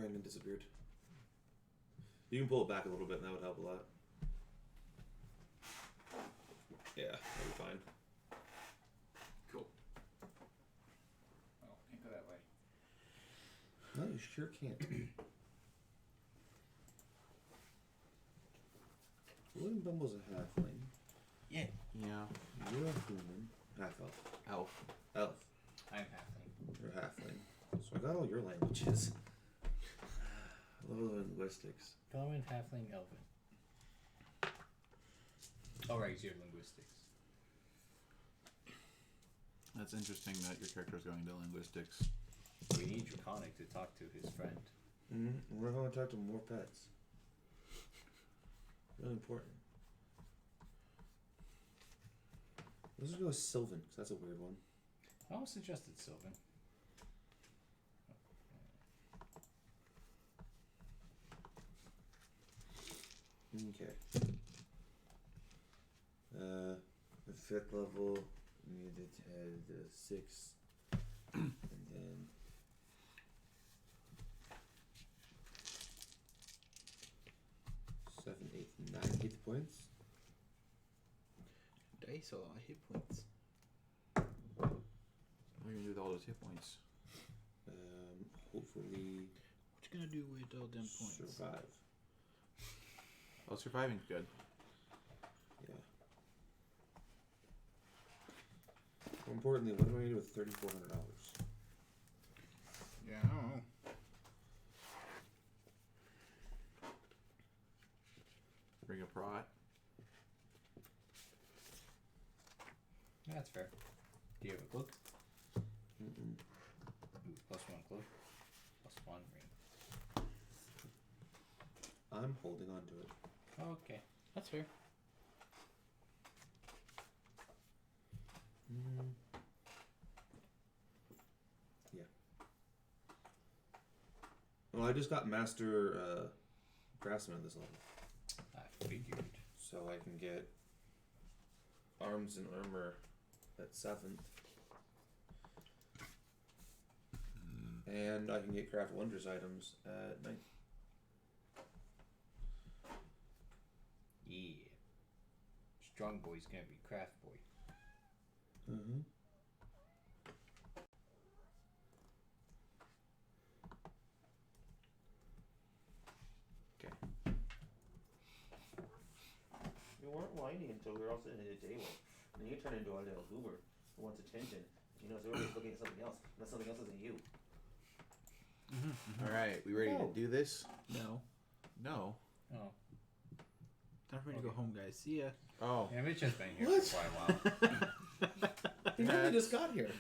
kind of disappeared. You can pull it back a little bit, and that would help a lot. Yeah, that'll be fine. Cool. Oh, can't go that way. No, you sure can't. William Bumble's a halfling. Yeah. Yeah. You're a human. Half elf. Elf. Elf. I'm halfling. You're a halfling. So I got all your languages. Low linguistics. Common, halfling, elven. Oh, right, zero linguistics. That's interesting that your character is going to linguistics. We need Draconic to talk to his friend. Mm-hmm. We're going to talk to more pets. Really important. Let's just go with Sylvan, because that's a weird one. I almost suggested Sylvan. Okay. The 5th level, we needed to have the 6, and then 7, 8, 9 hit points. Dice a lot of hit points. What are you going to do with all those hit points? Hopefully What you gonna do with all them points? survive. Oh, surviving's good. Yeah. More importantly, what am I going to do with $3,400? Yeah, I don't know. Bring a prot. That's fair. Do you have a cloak? Mm-mm. Ooh, +1 cloak. +1 ring. I'm holding on to it. Okay, that's fair. Yeah. Well, I just got Master Craftsman at this level. I figured. So I can get arms and armor at 7th. And I can get Craft Wonders items at 9th. Yeah. Strong boy's gonna be craft boy. Mm-hmm. Okay. You weren't whiny until we were all sitting at a table. And then you turn into a little goober who wants attention. You know, so everybody's looking at something else. And that something else isn't you. All right, we ready No. to do this? No. No. Oh. Time for me to go home, guys. See ya. Oh. Yeah, Mitch has been here What? for quite a while. He really just got here.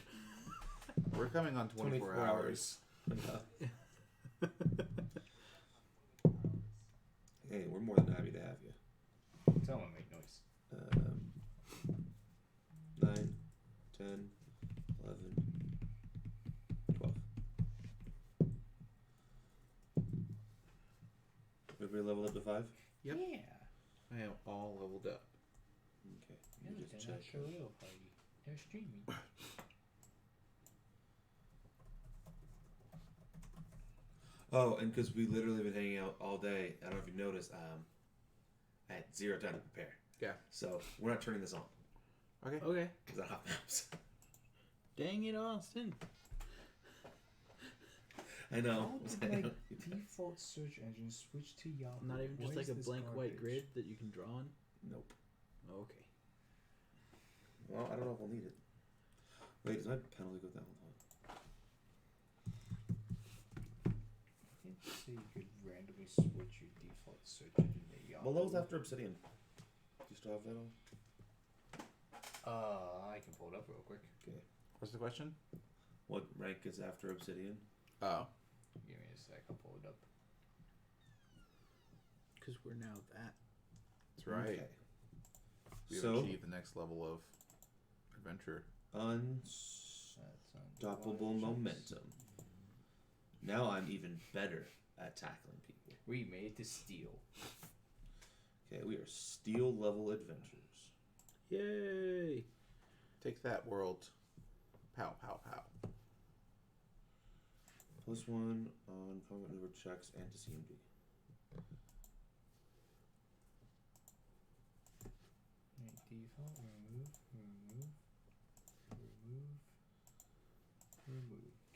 We're coming on 24 hours. Hey, we're more than happy to have you. Tell him to make noise. 9, 10, 11, 12. Everybody leveled up to 5? Yep. Yeah. I am all leveled up. Okay. Yeah, Let me just they're check. not sure little party. They're streaming. Oh, and because we literally been hanging out all day, I don't know if you noticed, I had 0 time to prepare. Yeah. So we're not turning this on. Okay. Okay. Because I have maps. Dang it, Austin. I know. How did my default search engine switch to Yahoo? Not even just What like is a this blank white garbage? grid that you can draw on? Nope. Okay. Well, I don't know if we'll need it. Wait, does my penalty go down? I didn't say you could randomly switch your default search engine to Yahoo. Well, that was after Obsidian. Do you still have that on? I can pull it up real quick. Okay. What's the question? What rank is after Obsidian? Oh. Give me a sec, I'll pull it up. Because we're now that. That's right. Okay. We have So, achieved the next level of adventure. unstoppable momentum. Now I'm even better at tackling people. We made it to steel. Okay, we are steel level adventurers. Yay! Take that, world. Pow, pow, pow. +1 on combat maneuver checks and to CMD. Right, default, remove.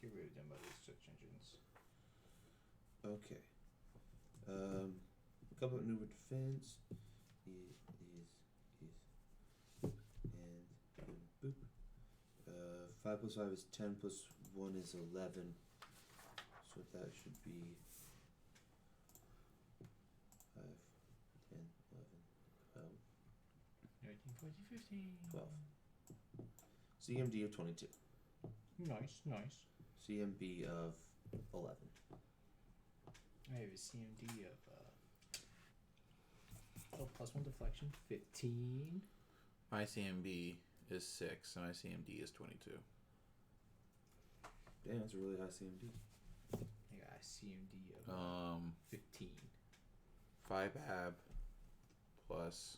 Get rid of them other search engines. Okay. Combat maneuver defense. Is and boop. 5 + 5 is 10 + 1 is 11. So that should be 5, 10, 11, 12. 13, 14, 15. 12. CMD of 22. Nice. CMB of 11. I have a CMD of +1 deflection, 15. My CMB is 6 and my CMD is 22. Damn, that's a really high CMD. I got a CMD of 15. 5 ab plus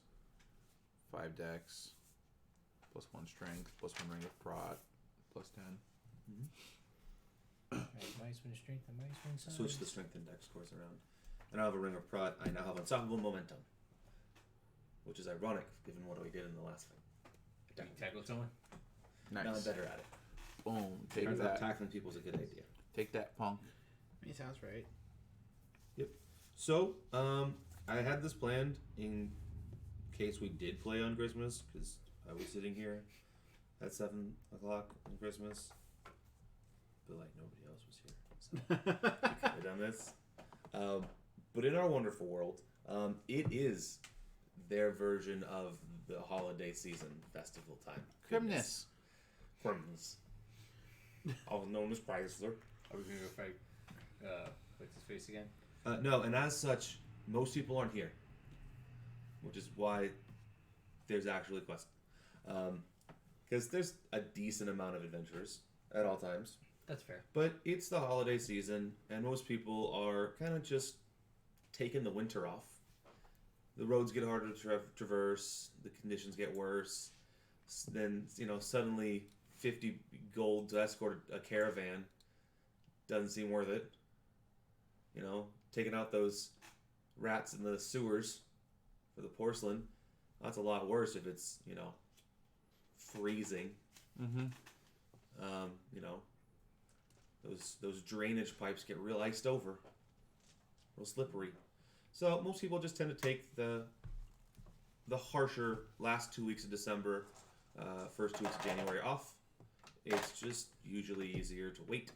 5 dex plus 1 strength plus 1 ring of prot plus 10. Alright, -1 strength and -1 size. Switch the strength index scores around. I now have a ring of prot. I now have unstoppable momentum. Which is ironic given what we did in the last fight. Did you tackle someone? Nice. Now I'm better at it. Boom. Take Turns out that. tackling people is a good idea. Take that, punk. It sounds right. So, I had this planned in case we did play on Christmas, because I was sitting here at 7 o'clock on Christmas, but like nobody else was here, so we could have done this. But in our wonderful world, it is their version of the holiday season festival time. Grimness. Crimness. Also known as Chrysler. Are we gonna go fight what's his face again? No, and as such, most people aren't here, which is why there's actually a quest. Because there's a decent amount of adventurers at all times, That's fair. but it's the holiday season, and most people are kind of just taking the winter off. The roads get harder to traverse, the conditions get worse. Then, suddenly 50 gold to escort a caravan doesn't seem worth it. Taking out those rats in the sewers for the porcelain, that's a lot worse if it's, freezing. Mm-hmm. Those drainage pipes get real iced over, real slippery. So most people just tend to take the harsher last 2 weeks of December, first 2 weeks of January off. It's just usually easier to wait.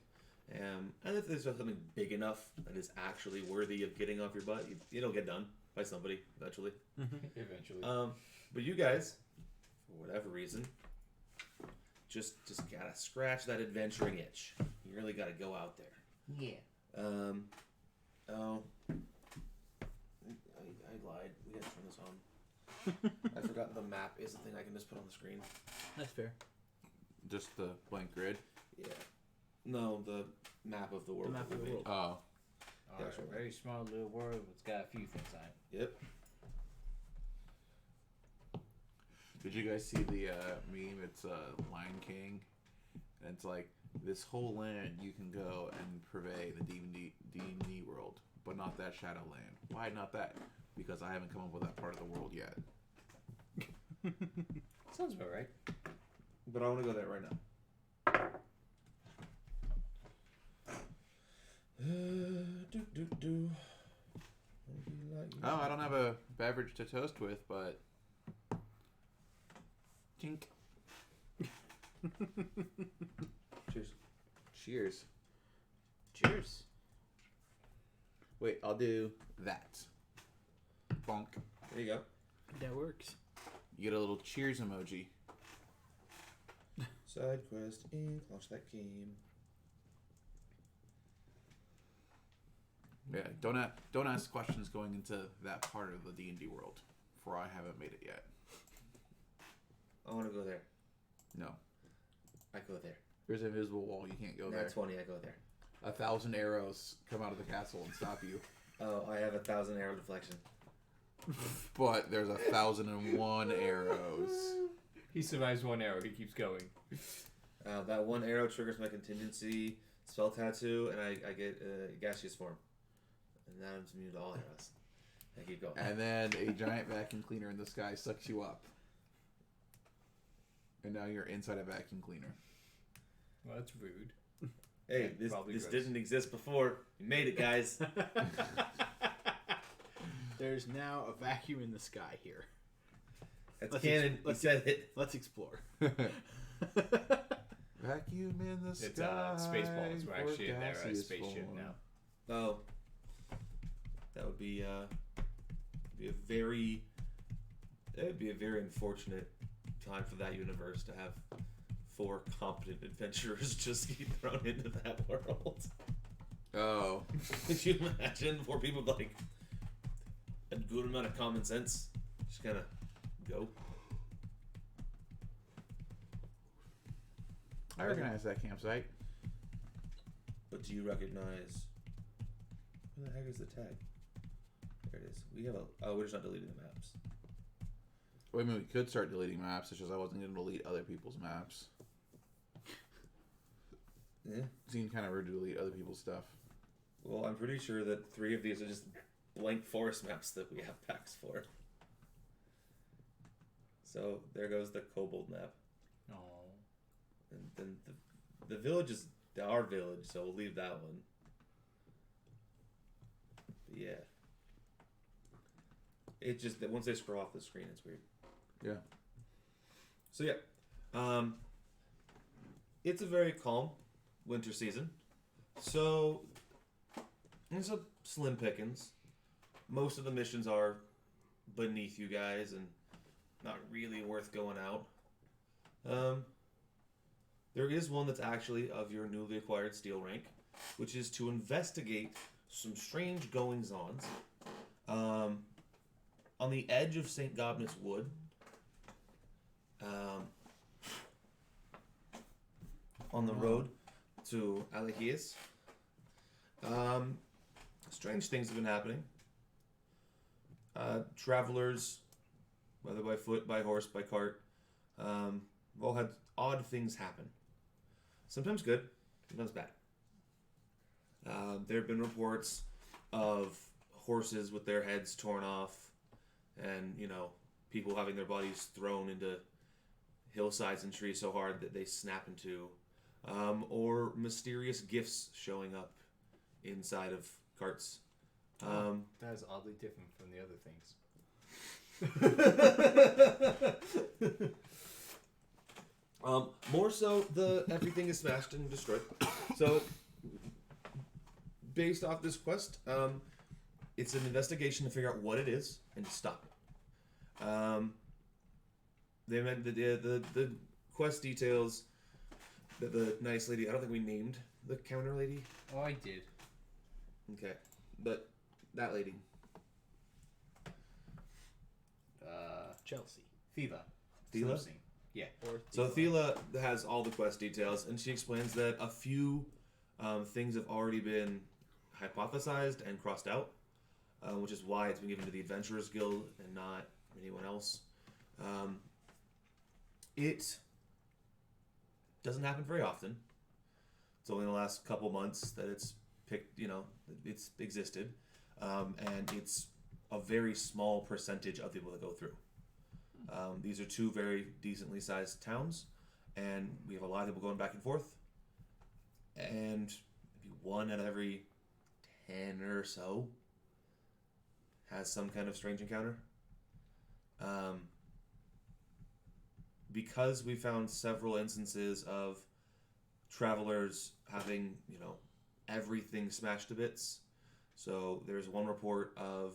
And if there's something big enough that is actually worthy of getting off your butt, it'll get done by somebody eventually. Eventually. But you guys, for whatever reason, just gotta scratch that adventuring itch. You really gotta go out there. Yeah. Oh, I lied. We gotta turn this on. I forgot the map is a thing I can just put on the screen. That's fair. Just the blank grid. Yeah. No, the map of the world. map that of we the made. Oh. Alright, sure. very small little world. It's got a few things on it. Yep. Did you guys see the meme? It's Lion King, and it's like this whole land you can go and purvey the D&D world, but not that Shadowland. Why not that? Because I haven't come up with that part of the world yet. Sounds about right. But I want to go there right now. Oh, I don't have a beverage to toast with, but tink. Cheers. Cheers. Cheers. Wait, I'll do that. Bonk. There you go. That works. You get a little cheers emoji. Side quest Inc. Launch that game. Yeah, don't ask questions going into that part of the D&D world, for I haven't made it yet. I want to go there. No. I go there. There's an invisible wall, you can't go there. That's 20. I go there. 1,000 arrows come out of the castle and stop you. Oh, I have 1,000 arrow deflection. But there's 1,001 arrows. He survives one arrow. He keeps going. That one arrow triggers my contingency spell tattoo, and I get gaseous form, and now I'm immune to all arrows. I keep going. And then a giant vacuum cleaner in the sky sucks you up. And now you're inside a vacuum cleaner. Well, that's rude. Hey, Yeah, this probably this gross. didn't exist before. We made it, guys. There's now a vacuum in the sky here. That's Let's canon. let's- We said it. Let's explore. Vacuum in the sky. It's Spaceballs. We're for actually in their gaseous spaceship form. now. Oh, that would be be a very it would be a very unfortunate time for that universe to have 4 competent adventurers just get thrown into that world. Oh. Could you imagine 4 people with like a good amount of common sense just kind of go? I recognize that campsite. But do you recognize? Where the heck is the tag? There it is. We have a. Oh, we're just not deleting the maps. Well, I mean, we could start deleting maps. It's just I wasn't going to delete other people's maps. Yeah. It seemed kind of rude to delete other people's stuff. Well, I'm pretty sure that 3 of these are just blank forest maps that we have packs for. So there goes the kobold map, Oh. and then the village is our village, so we'll leave that one. But yeah, it just that once they scroll off the screen, it's weird. Yeah. So yeah, it's a very calm winter season. So it's a slim pickings. Most of the missions are beneath you guys and not really worth going out. There is one that's actually of your newly acquired steel rank, which is to investigate some strange goings-ons on the edge of St. Gobnit's Wood. On the road to Alahias. Strange things have been happening. Travelers, whether by foot, by horse, by cart, have all had odd things happen. Sometimes good, sometimes bad. There have been reports of horses with their heads torn off, and people having their bodies thrown into hillsides and trees so hard that they snap into, or mysterious gifts showing up inside of carts. That is oddly different from the other things. More so, everything is smashed and destroyed. So, based off this quest, it's an investigation to figure out what it is and to stop it. They meant the quest details. The nice lady. I don't think we named the counter lady. Oh, I did. Okay, but that lady. Chelsea. Thela. Thela? Something. Yeah. Or So Thela has all the quest details, and she explains that a few things have already been hypothesized and crossed out, which is why it's been given to the Adventurers Guild and not anyone else. It doesn't happen very often. It's only in the last couple months that it's picked, it's existed, and it's a very small percentage of people that go through. These are 2 very decently sized towns, and we have a lot of people going back and forth. And maybe 1 out of every 10 or so has some kind of strange encounter. Because we found several instances of travelers having, everything smashed to bits. So there's one report of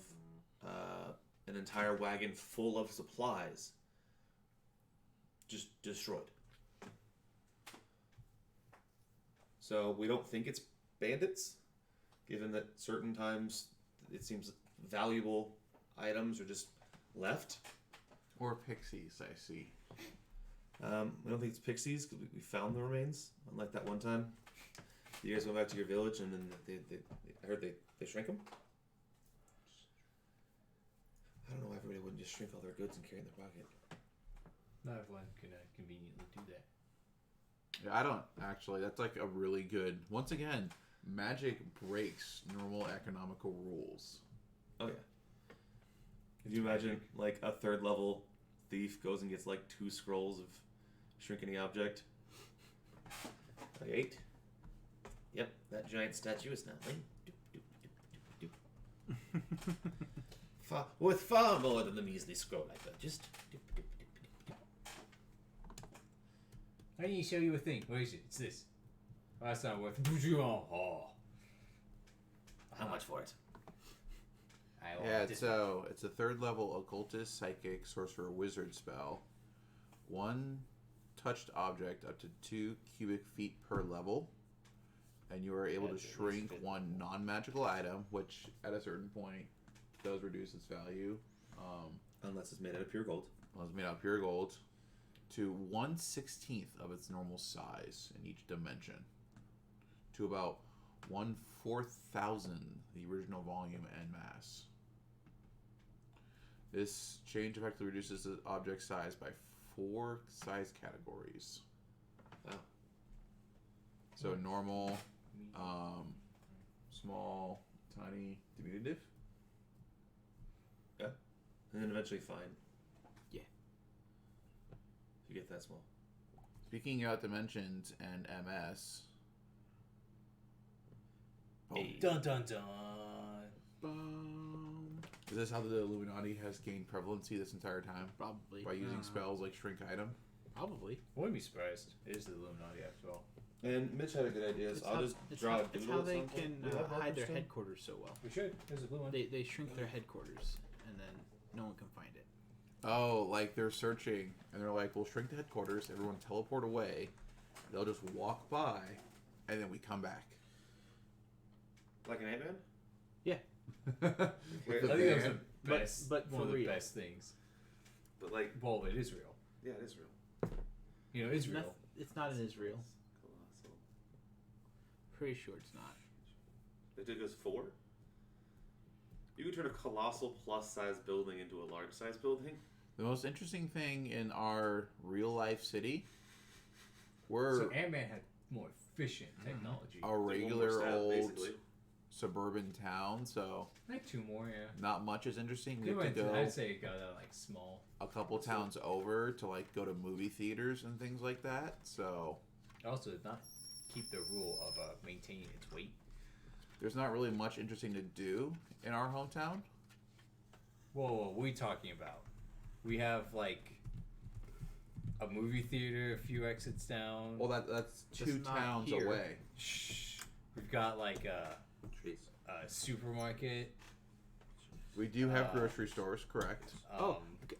an entire wagon full of supplies just destroyed. So we don't think it's bandits, given that certain times it seems valuable items are just left. Or pixies, I see. We don't think it's pixies because we found the remains, unlike that one time. You guys went back to your village and then I heard they shrink them. I don't know why everybody wouldn't just shrink all their goods and carry in their pocket. Not everyone can conveniently do that. Yeah, I don't actually. That's like a really good. Once again, magic breaks normal economical rules. Oh yeah. Could you imagine like a third level thief goes and gets like 2 scrolls of shrink any object? Like 8. Yep, that giant statue is nothing. With far more than the measly scroll I purchased. I need to show you a thing. What is it? It's this. Oh, that's not worth. Oh. How much for it? I want Yeah, this. so it's a third level occultist, psychic, sorcerer, wizard spell. 1 touched object up to 2 cubic feet per level. And you are able That's to at shrink least 1 non-magical item, which at a certain point does reduce its value. Unless it's made out of pure gold. Well, it's made out of pure gold. To 1/16 of its normal size in each dimension. To about 1/4000 the original volume and mass. This change effectively reduces the object size by 4 size categories. Wow. So normal, small, tiny, diminutive. And then eventually fine. Yeah. If you get that small. Speaking about dimensions and MS. Hey. Dun dun dun. Is this how the Illuminati has gained prevalency this entire time? Probably. By using spells like Shrink Item? Probably. Wouldn't be surprised. It is the Illuminati after all. And Mitch had a good idea. It's I'll how, just it's draw how, a it's doodle how at they some point. can Do we have hide their markers still? headquarters so well. We should. There's a blue one. They shrink their headquarters, and then no one can find it. Oh, like they're searching and they're like, we'll shrink the headquarters, everyone teleport away. They'll just walk by and then we come back. Like an Ant-Man? With I the think that was the van. best, but one for of the real. best things. But like, Well, it is real. yeah, it is real. You know, Israel. It's not in Israel. Colossal. Pretty sure it's not. It goes 4? You could turn a colossal plus-size building into a large-size building. The most interesting thing in our real life city, we're So Ant-Man had more efficient technology. a regular Staff, old basically. suburban town, so Like 2 more, yeah. not much is interesting. We Good have to one, go I'd say it got like small. a couple towns over to like go to movie theaters and things like that. So Also, did not keep the rule of maintaining its weight. there's not really much interesting to do in our hometown. Whoa, what are we talking about? We have like a movie theater a few exits down. Well, that's Just 2 not towns here. away. Shh. We've got like a supermarket. We do have grocery stores, correct? Oh,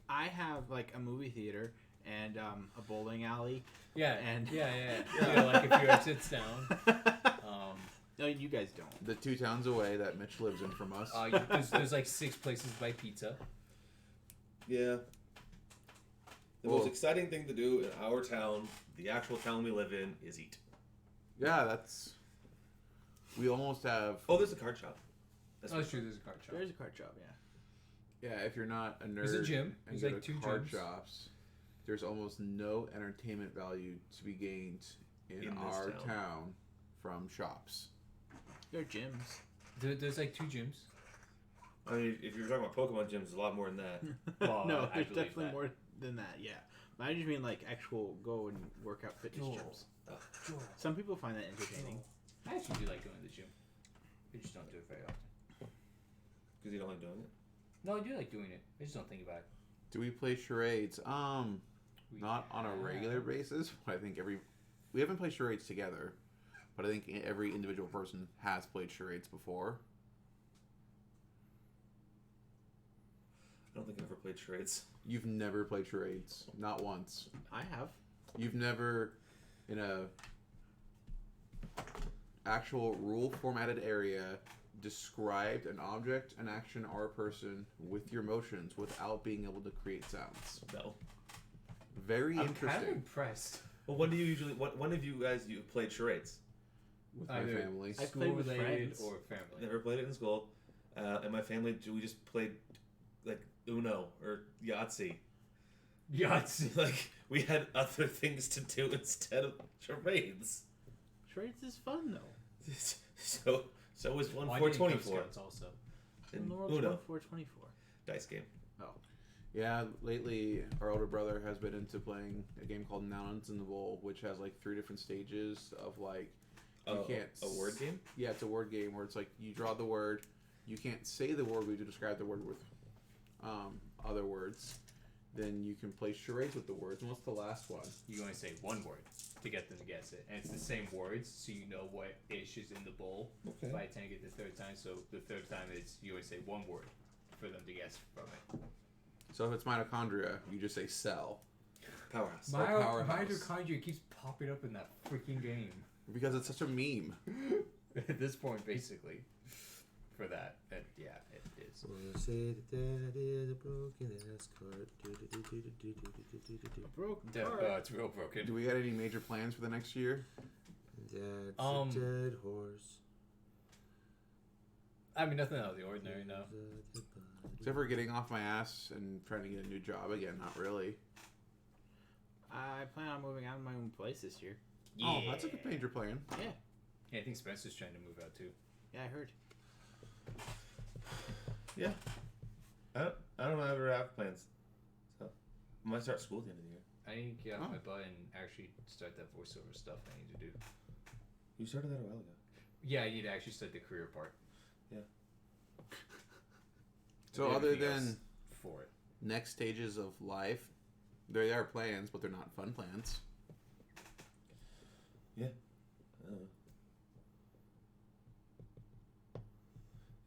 I have like a movie theater and a bowling alley. Yeah, and- yeah, like a few exits down. No, you guys don't. The 2 towns away that Mitch lives in from us. There's like 6 places to buy pizza. Yeah. The Well- most exciting thing to do in our town, the actual town we live in, is eat. Yeah, that's. We almost have. Oh, there's a card shop. Oh, that's true. There's a card shop. There's a card shop, yeah. Yeah, if you're not a nerd There's a gym. and There's go like to 2 card gyms. shops, there's almost no entertainment value to be gained in In this our town. town from shops. There are gyms. There's like 2 gyms. I mean, if you're talking about Pokemon gyms, there's a lot more than that. Well, no, I there's believe definitely that. more than that, yeah. But I just mean like actual go and work out fitness Joel. gyms. Some people find that entertaining. I actually do like going to the gym. I just don't do it very often. Because you don't like doing it. No, I do like doing it. I just don't think about it. Do we play charades? We Not on a have- regular basis. But I think we haven't played charades together, but I think every individual person has played charades before. I don't think I've ever played charades. You've never played charades, not once. I have. You've never, in a actual rule formatted area, described an object, an action, or a person with your motions without being able to create sounds. No. Very I'm interesting. kind of impressed. Well, when do you usually? When have you guys played charades? With my Either family. I School played with related friends. or family. Never played it in school. In my family, we just played like Uno or Yahtzee. Yahtzee. Like we had other things to do instead of charades. Charades is fun though. So was one Why four didn't twenty Cub four Scouts also. and the world's Uno 424. dice game. Yeah, lately our older brother has been into playing a game called Mountains in the Bowl, which has like 3 different stages of like you can't a word game. Yeah, it's a word game where it's like you draw the word, you can't say the word, but you describe the word with other words. Then you can play charades with the words. And what's the last one? You only say one word to get them to guess it, and it's the same words, so you know what ish is in the bowl. Okay. By the time you get the third time, so the third time it's you only say one word for them to guess from it. So if it's mitochondria, you just say cell. Powerhouse. My- powerhouse. Mitochondria keeps popping up in that freaking game. Because it's such a meme. At this point, basically, for that, yeah, it is. Wanna say that that is a broken ass cart. Broken It's real Do broken. we got any major plans for the next year? That's Um, a dead horse. I mean, nothing out of the ordinary, no. Except for getting off my ass and trying to get a new job again. Not really. I plan on moving out of my own place this year. Oh, that's a good major plan. Yeah, I think Spencer's trying to move out too. Yeah, I heard. Yeah. I don't ever have plans. So I might start school at the end of the year. I need to get off Oh. my butt and actually start that voiceover stuff I need to do. You started that a while ago. Yeah, I need to actually start the career part. So Yeah, other everything than else for it. next stages of life, there are plans, but they're not fun plans. I don't know.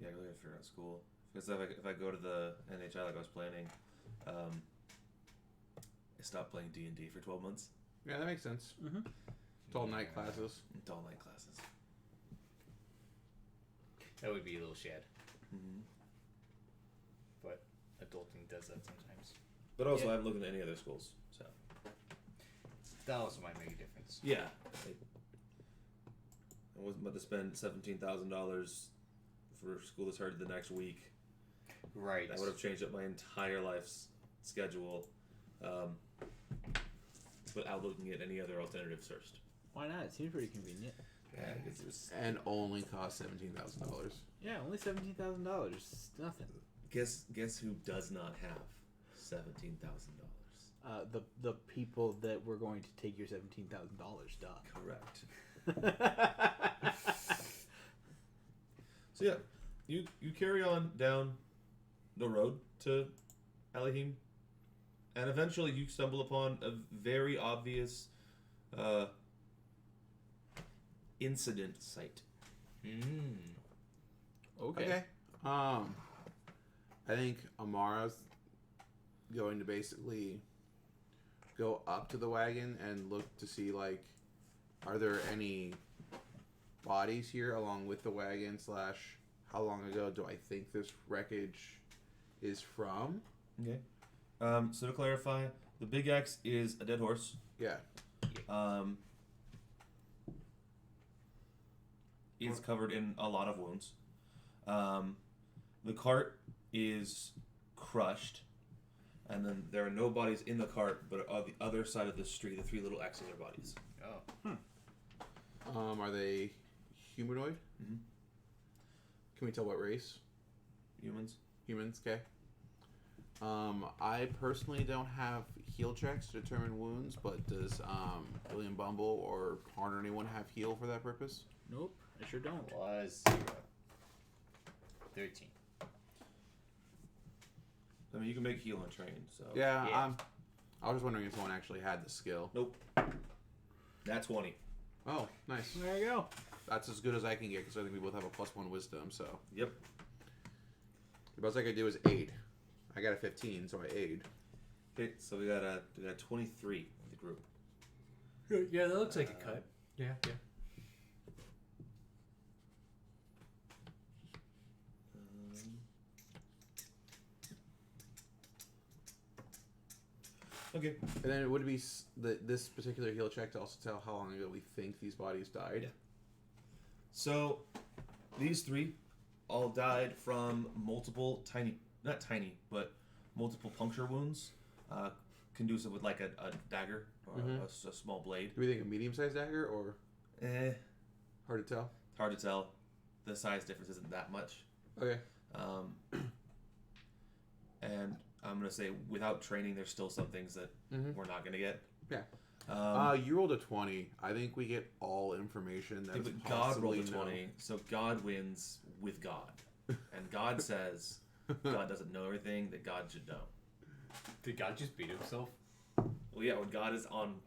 Yeah, I really gotta figure out school. Because if I go to the NHL like I was planning, I stopped playing D&D for 12 months. Yeah, that makes sense. It's all night classes. It's all night classes. That would be a little shad, Mm-hmm. but adulting does that sometimes. But also, Yeah. I haven't looked into any other schools, so. That also might make a difference. Yeah. I wasn't about to spend $17,000 for school that started the next week. Right. That would have changed up my entire life's schedule without looking at any other alternatives first. Why not? It seems pretty convenient. Yeah, it was, And only cost $17,000. Yeah, only $17,000. It's nothing. guess who does not have $17,000? The people that were going to take your $17,000. Duh. Correct. So yeah, you carry on down the road to Alihim, and eventually you stumble upon a very obvious incident site. Okay. I think Amara's going to basically go up to the wagon and look to see, like, are there any bodies here along with the wagon / how long ago do I think this wreckage is from? Okay. So to clarify, the Big X is a dead horse. Yeah. Is covered in a lot of wounds. The cart is crushed, and then there are no bodies in the cart, but on the other side of the street, the 3 little X's are bodies. Oh. Are they humanoid? Mhm. Can we tell what race? Humans. Humans, okay. I personally don't have heal checks to determine wounds, but does William Bumble or Harn or anyone have heal for that purpose? Nope, I sure don't. Was 0. 13. I mean, you can make heal on train, so. Yeah, Yeah. I was just wondering if someone actually had the skill. Nope. That's 20. Oh, nice. There you go. That's as good as I can get because I think we both have a +1 wisdom, so. Yep. The best I could do is aid. I got a 15, so I aid. Okay, so we got 23 of the group. Yeah, that looks like a cut. Yeah. Okay. And then it would be this particular heal check to also tell how long ago we think these bodies died. Yeah. So, these 3 all died from multiple multiple puncture wounds conducive with like a dagger or Mhm. a small blade. Do we think a medium-sized dagger or hard to tell? Hard to tell. The size difference isn't that much. Okay. Um, and I'm gonna say without training, there's still some things that Mhm. we're not gonna get. Yeah. Um, You rolled a 20. I think we get all information that yeah, is but God rolled a possibly 20, so God wins with God, and God says God doesn't know everything that God should know. Did God just beat himself? Well, yeah, when God is on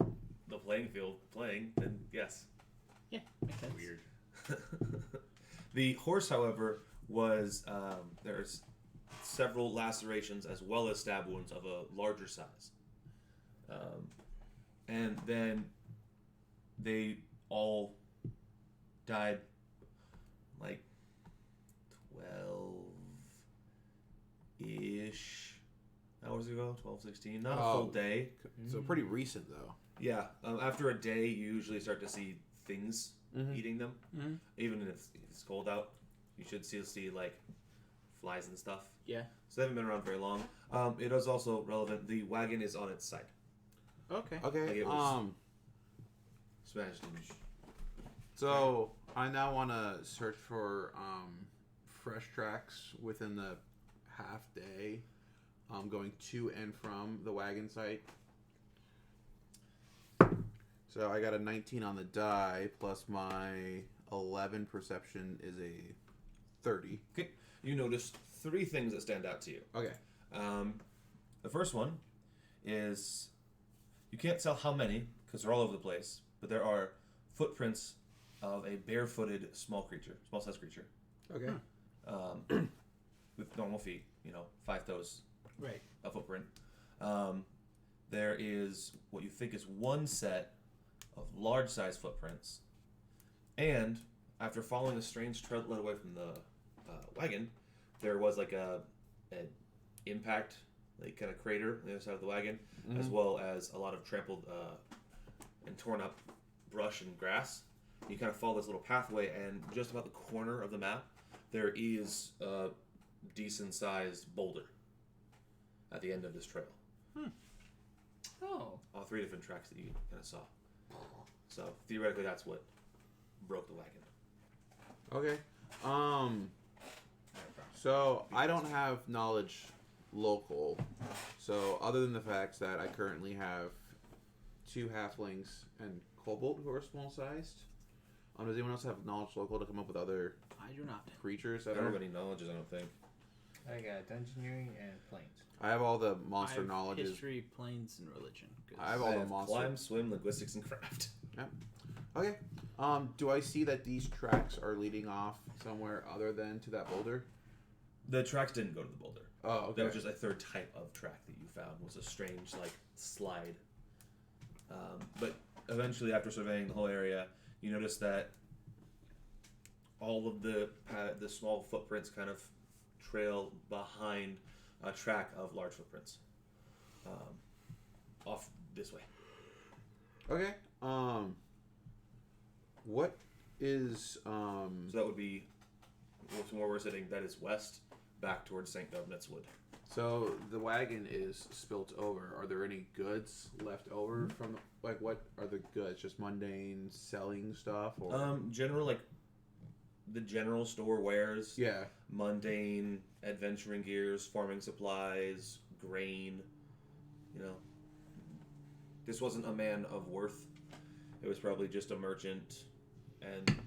the playing field playing, then yes. Yeah, makes sense. Weird. The horse, however, was there's several lacerations as well as stab wounds of a larger size, and then they all died like 12-ish hours ago, 12, 16, not a full day. So pretty recent though. Yeah, after a day, you usually start to see things Mhm. eating them. Mhm. Even if it's cold out, you should still see like flies and stuff. Yeah. So they haven't been around very long. It is also relevant. The wagon is on its side, Okay. Okay. Like it was- smashed in. So I now want to search for fresh tracks within the half day, going to and from the wagon site. So I got a 19 on the die, plus my 11 perception is a 30. You notice 3 things that stand out to you. Okay. The first one is you can't tell how many because they're all over the place, but there are footprints of a barefooted small-sized creature, Okay. with normal feet. 5 toes, Right. a footprint. There is what you think is one set of large-sized footprints, and after following a strange trail that led away from the wagon, there was like an impact, like kind of crater on the other side of the wagon, as well as a lot of trampled and torn up brush and grass. You kind of follow this little pathway, and just about the corner of the map, there is a decent-sized boulder at the end of this trail. Oh. All 3 different tracks that you kind of saw. So theoretically, that's what broke the wagon. Okay. So I don't have knowledge local. So other than the fact that I currently have 2 halflings and kobold who are small sized, does anyone else have knowledge local to come up with other I do not. creatures I that don't are? have any knowledges, I don't think. I got dungeoneering and planes. I have all the monster I have knowledges. history, planes, and religion. 'cause I have all the have monster. climb, swim, linguistics, and craft. Okay. Do I see that these tracks are leading off somewhere other than to that boulder? The tracks didn't go to the boulder. Oh, okay. That was just a third type of track that you found. Was a strange like slide. But eventually, after surveying the whole area, you notice that all of the small footprints kind of trail behind a track of large footprints. Off this way. Okay. What is So that would be from where we're sitting. That is west, back towards St. Governet's Wood. So the wagon is spilt over. Are there any goods left over from what are the goods? Just mundane selling stuff or General like the general store wares. yeah. Mundane adventuring gears, farming supplies, grain. This wasn't a man of worth. It was probably just a merchant. And,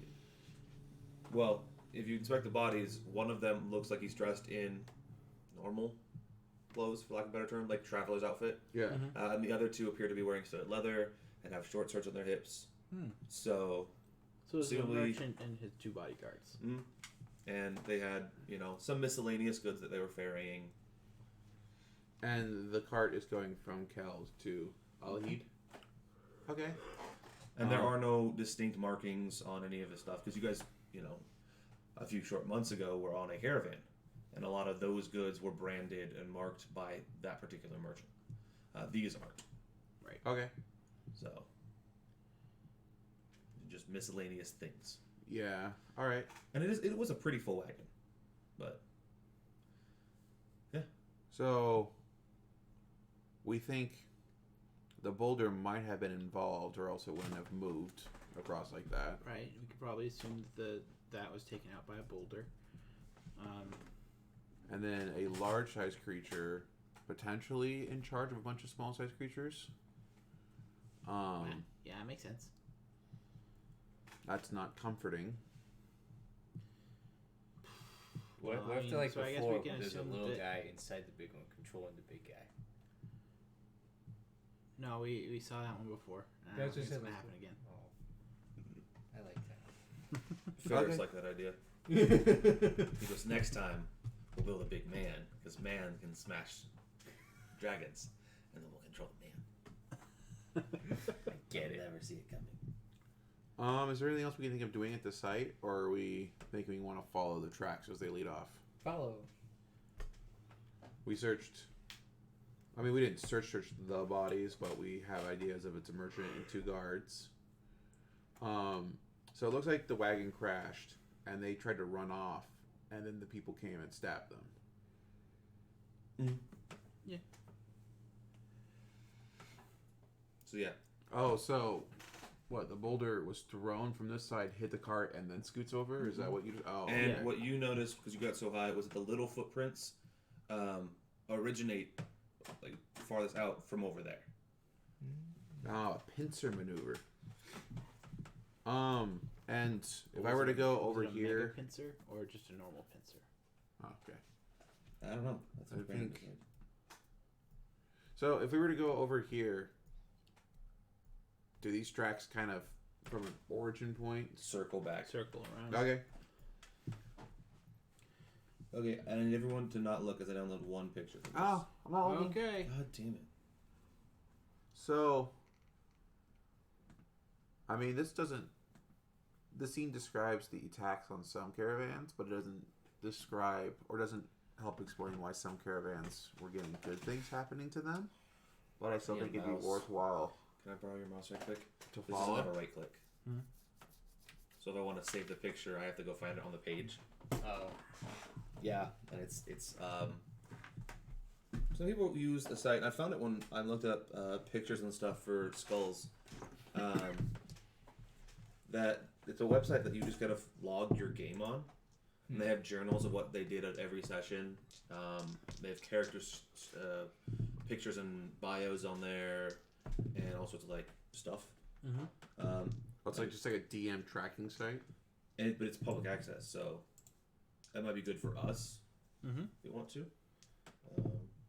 well, if you inspect the bodies, one of them looks like he's dressed in normal clothes, for lack of a better term, like traveler's outfit. Yeah. And the other 2 appear to be wearing studded leather and have short skirts on their hips. So, So it's a Presumably- merchant and his 2 bodyguards. and they had, some miscellaneous goods that they were ferrying. And the cart is going from Kells to Alahid. Okay. And there are no distinct markings on any of this stuff because you guys, a few short months ago were on a caravan, and a lot of those goods were branded and marked by that particular merchant. These aren't, Okay. so just miscellaneous things. Yeah. All right. And it was a pretty full wagon, but So we think the boulder might have been involved, or else it wouldn't have moved across like that. Right. We could probably assume that was taken out by a boulder. And then a large sized creature, potentially in charge of a bunch of small sized creatures. Yeah, it makes sense. That's not comforting. What Well, I if mean, like so I guess before we can there's a assume little that- guy inside the big one controlling the big guy? No, we saw that one before. And I That's don't think just it's it gonna was- happen again. Oh, I like that. Ferris Okay. like that idea. He goes, next time we'll build a big man because man can smash dragons, and then we'll control the man. I get it. Never see it coming. Is there anything else we can think of doing at the site, or are we thinking we want to follow the tracks as they lead off? Follow. We searched. I mean, we didn't search the bodies, but we have ideas of it's a merchant and 2 guards. So it looks like the wagon crashed, and they tried to run off, and then the people came and stabbed them. So yeah, Oh, so what? The boulder was thrown from this side, hit the cart, and then scoots over. Is that what you? Oh, and okay. what you noticed because you got so high was that the little footprints originate like farthest out from over there. Oh, a pincer maneuver. And if I were to go over Was it a here, mega pincer or just a normal pincer? oh, okay. I don't know. That's I what Brandon think- said. So if we were to go over here, do these tracks kind of from an origin point? Circle back. Circle around. Okay. Okay, and I need everyone to not look as I download one picture. From this. Oh, I'm not looking. Okay. God damn it. So, I mean, this doesn't. The scene describes the attacks on some caravans, but it doesn't describe or doesn't help explain why some caravans were getting good things happening to them. But I still Yeah, think it'd be mouse. worthwhile Can I borrow your mouse right quick? to This doesn't follow. have a right click. Hmm. So if I want to save the picture, I have to go find it on the page. Oh. Yeah, and it's some people use the site. And I found it when I looked up pictures and stuff for skulls. That it's a website that you just gotta log your game on. And they have journals of what they did at every session. They have characters, pictures and bios on there, and all sorts of like stuff. Mm-hmm. It's like just like a DM tracking site. But it's public access, so that might be good for us Mm-hmm. if you want to.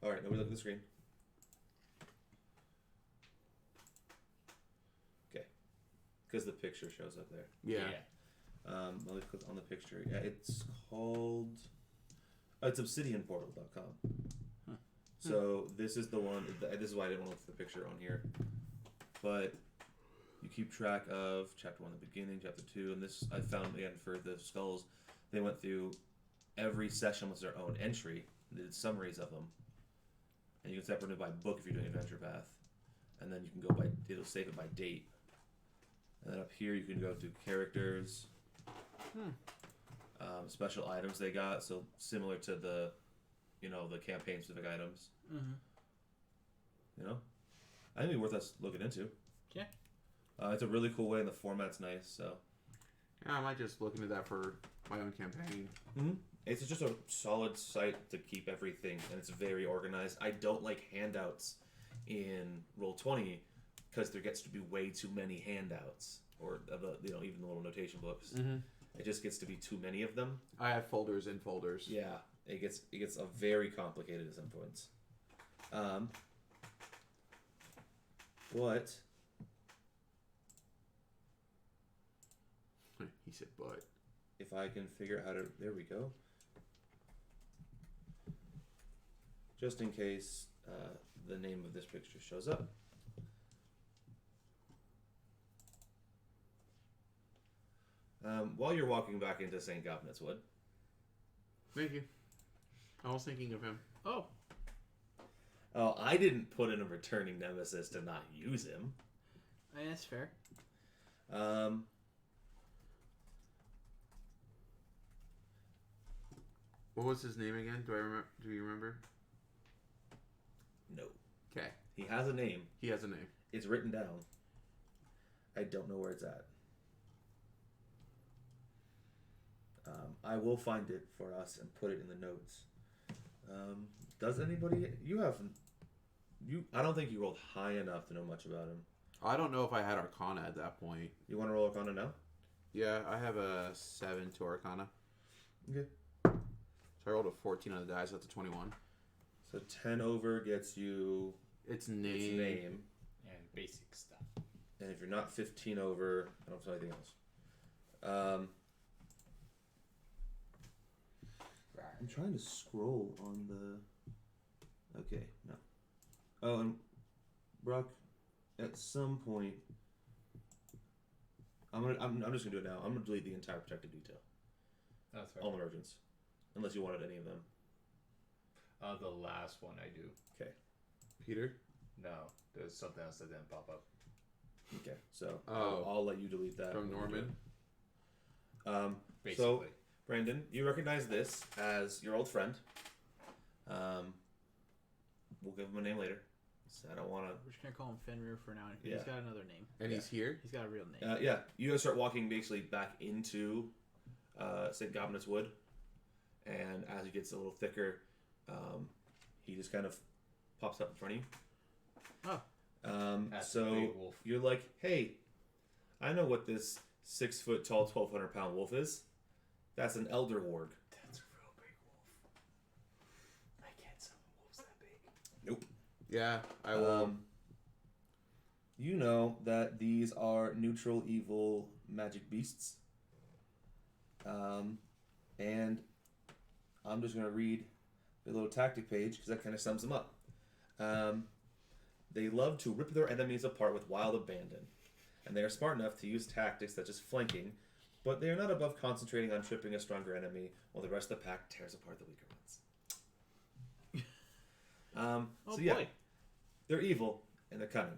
All right, now we look at the screen. Okay, because the picture shows up there. Yeah. Let me click on the picture. Yeah, it's called. It's obsidianportal.com. Huh. So this is the one. This is why I didn't want to look for the picture on here. But you keep track of chapter 1 at the beginning, chapter 2, and this I found again for the skulls. They went through every session with their own entry. They did summaries of them, and you can separate it by book if you're doing Adventure Path, and then you can go by. It'll save it by date. And then up here you can go to characters, special items they got. So similar to the, the campaign specific items. Mm-hmm. I think it'd be worth us looking into. Yeah. It's a really cool way, and the format's nice. So Yeah, I might just look into that for my own campaign. it's just a solid site to keep everything, and it's very organized. I don't like handouts in Roll20 because there gets to be way too many handouts, or even the little notation books. Mm-hmm. It just gets to be too many of them. I have folders in folders. Yeah, it gets a very complicated at some points. What? He said, but. If I can figure out how to... There we go. Just in case the name of this picture shows up. While you're walking back into St. Gobnitz Wood... Thank you. I was thinking of him. Oh, Oh, I didn't put in a returning nemesis to not use him. that's fair. What was his name again? Do you remember? No. Okay. He has a name. He has a name. It's written down. I don't know where it's at. I will find it for us and put it in the notes. Does anybody? You haven't. I don't think you rolled high enough to know much about him. I don't know if I had Arcana at that point. You want to roll Arcana now? Yeah, I have a 7 to Arcana. Okay. So I rolled a 14 on the dice. That's a 21. So 10 over gets you It's its name. name. And basic stuff. And if you're not 15 over, I don't know anything else. I'm trying to scroll on the. Okay, no. Oh, and Brock, at some point, I'm just gonna do it now. I'm gonna delete the entire protected detail, That's right. all emergence, unless you wanted any of them. The last one I do. Peter? No, there's something else that didn't pop up. Okay, so Oh. I'll let you delete that From when you do Norman? it. Basically. So Brandon, you recognize this as your old friend. We'll give him a name later. So I don't want to. We're just gonna call him Fenrir for now. Yeah. He's got another name. And Yeah. he's here? He's got a real name. Yeah, you guys start walking basically back into St. Gobnit's Wood, and as it gets a little thicker, he just kind of pops up in front of you. Oh. That's a So big wolf. you're like, hey, I know what this 6 foot tall, 1,200 pound wolf is. That's an elder warg. That's a real big wolf. I can't summon wolves that big. Nope. Yeah, I will. You know that these are neutral evil magic beasts. And I'm just going to read the little tactic page because that kind of sums them up. They love to rip their enemies apart with wild abandon. And they are smart enough to use tactics such as flanking, but they are not above concentrating on tripping a stronger enemy while the rest of the pack tears apart the weaker ones. Oh so yeah, boy. they're evil and they're cunning.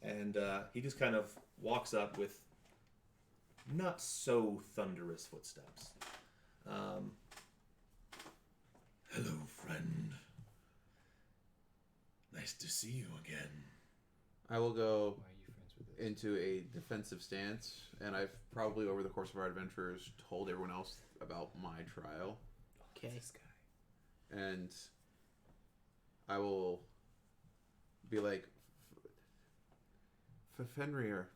And he just kind of walks up with not so thunderous footsteps. Hello, friend. Nice to see you again. I will go Why are you friends with this? into a defensive stance, and I've probably, over the course of our adventures, told everyone else about my trial. Okay. This guy. And I will be like, Fenrir,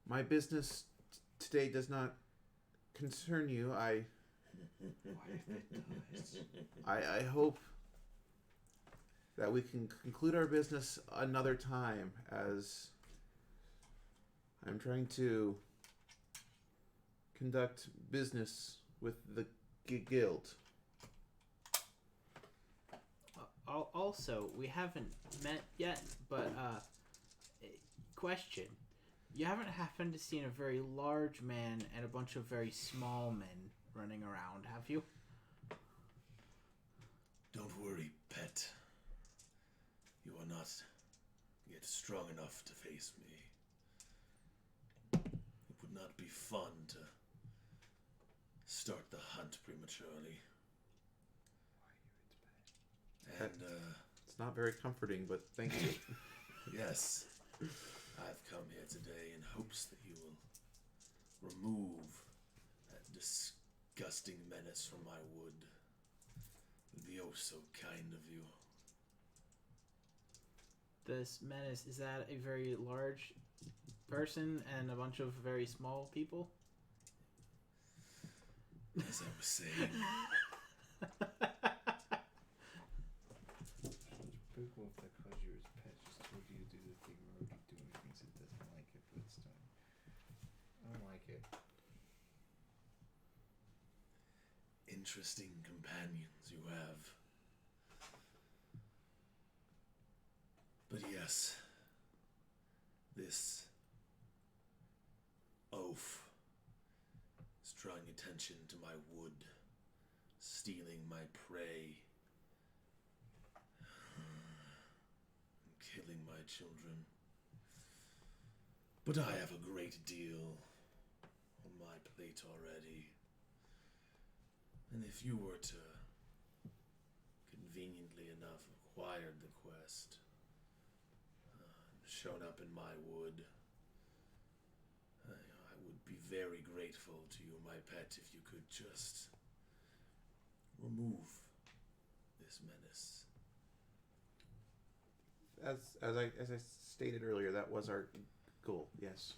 my business today does not concern you. I hope that we can conclude our business another time, as I'm trying to conduct business with the guild. Also, we haven't met yet, but question: you haven't happened to seen a very large man and a bunch of very small men running around, have you? Don't worry, pet. You are not yet strong enough to face me. It would not be fun to start the hunt prematurely. And, It's not very comforting, but thank you. yes, I've come here today in hopes that you will remove that disgusting menace from my wood. It would be oh so kind of you. This menace, is that a very large person and a bunch of very small people? As I was saying, Big wolf that calls you his pet just told you to do the thing we're already doing. Thinks it doesn't like it, but it's doing. I don't like it. interesting companions you have. But yes, this oaf is drawing attention to my wood, stealing my prey, and killing my children. But I have a great deal on my plate already. And if you were to conveniently enough acquired the quest, shown up in my wood. I would be very grateful to you, my pet, if you could just remove this menace. As I stated earlier, that was our goal. Yes.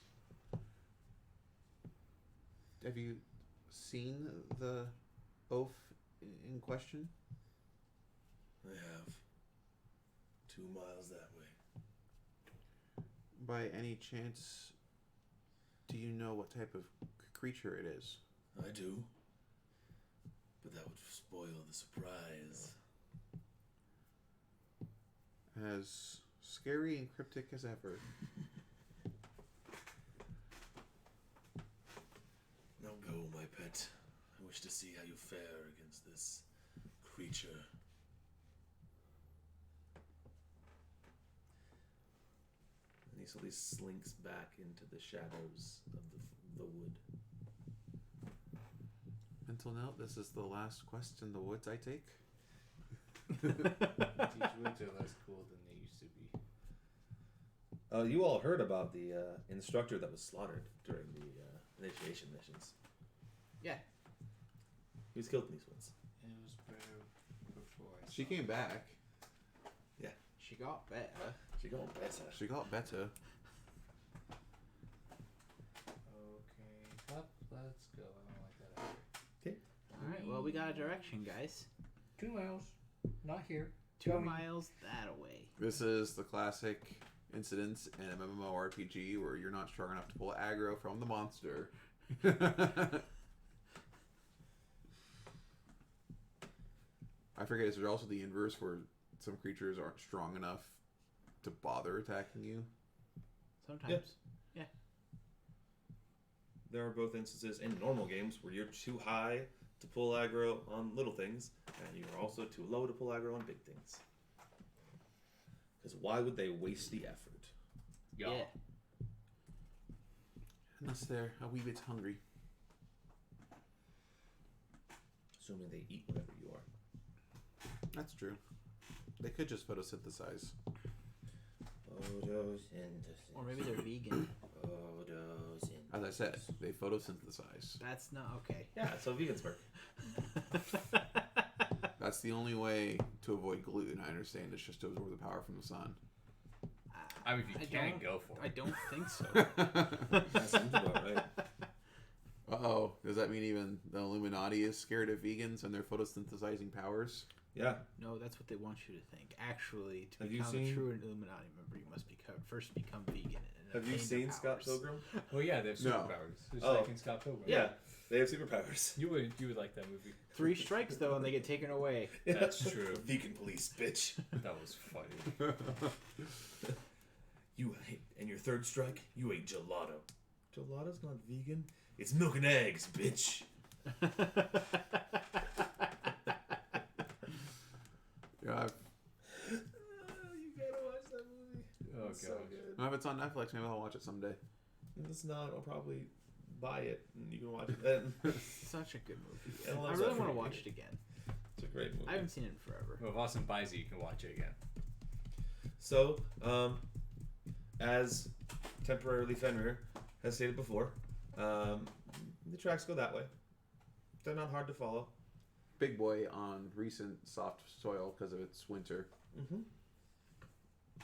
Have you seen the oaf in question? I have 2 miles that way. By any chance, do you know what type of creature it is? I do, but that would spoil the surprise. As scary and cryptic as ever. Now go, my pet. I wish to see how you fare against this creature. And he slowly slinks back into the shadows of the wood. Until now, this is the last quest in the woods I take. These woods are less cool than they used to be. You all heard about the instructor that was slaughtered during the initiation missions. Yeah. He was killed in these woods. It was better before I She saw came it. back. She got better. She got better. She got better. Okay, up, let's go. I don't like that either. All right. Well, we got a direction, guys. 2 miles. Not here. 2 Going. miles that away. This is the classic incidents in an MMORPG where you're not strong enough to pull aggro from the monster. I forget, is there also the inverse where some creatures aren't strong enough to bother attacking you? Sometimes. There are both instances in normal games where you're too high to pull aggro on little things, and you're also too low to pull aggro on big things. Because why would they waste the effort? Yeah. Yeah. Unless they're a wee bit hungry. Assuming they eat whatever you are. That's true. They could just photosynthesize. Photosynthesis. Or maybe they're vegan. Photosynthesis. As I said, they photosynthesize. That's not okay. Yeah, so vegans work. That's the only way to avoid gluten, I understand. It's just to absorb the power from the sun. I mean, if you can, don't- go for I it. don't think so. That seems about right. Uh-oh. Does that mean even the Illuminati is scared of vegans and their photosynthesizing powers? Yeah. No, that's what they want you to think. Actually, to Have you become seen- a true Illuminati member, you must first become vegan. And Have you obtain seen their Scott powers. Pilgrim? Well, yeah, they have No. superpowers. Just Oh. like in Scott Pilgrim. Yeah. They have superpowers. You would like that movie. 3 strikes, though, and they get taken away. That's true. Vegan police, bitch. That was funny. You ate, and your 3rd strike, you ate gelato. Gelato's not vegan. It's milk and eggs, bitch. Yeah, You gotta watch that movie. Oh, It's gosh. so good. if it's on Netflix, maybe I'll watch it someday. If it's not, I'll probably buy it and you can watch it then. Such a good movie. I love I really that want to movie. watch it again. It's a great movie. I haven't seen it in forever. Well, if Austin buys it, you can watch it again. So, as temporarily Fenrir has stated before, the tracks go that way. They're not hard to follow. Big boy on recent soft soil because of its winter. Mm-hmm.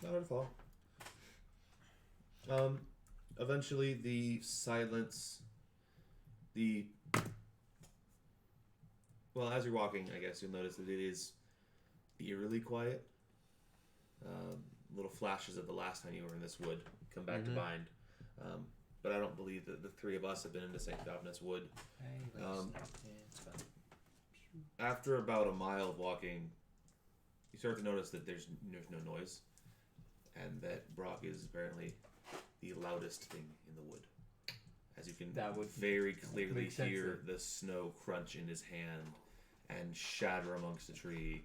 Not hard to follow. Eventually, the silence, well, as you're walking, I guess you'll notice that it is eerily quiet. Little flashes of the last time you were in this wood come back to mind. But I don't believe that the 3 of us have been into St. Dominus Wood. It's fun. After about a mile of walking, you start to notice that there's no noise, and that Brock is apparently the loudest thing in the wood. As you can That would very clearly make sense hear the snow crunch in his hand and shatter amongst the tree.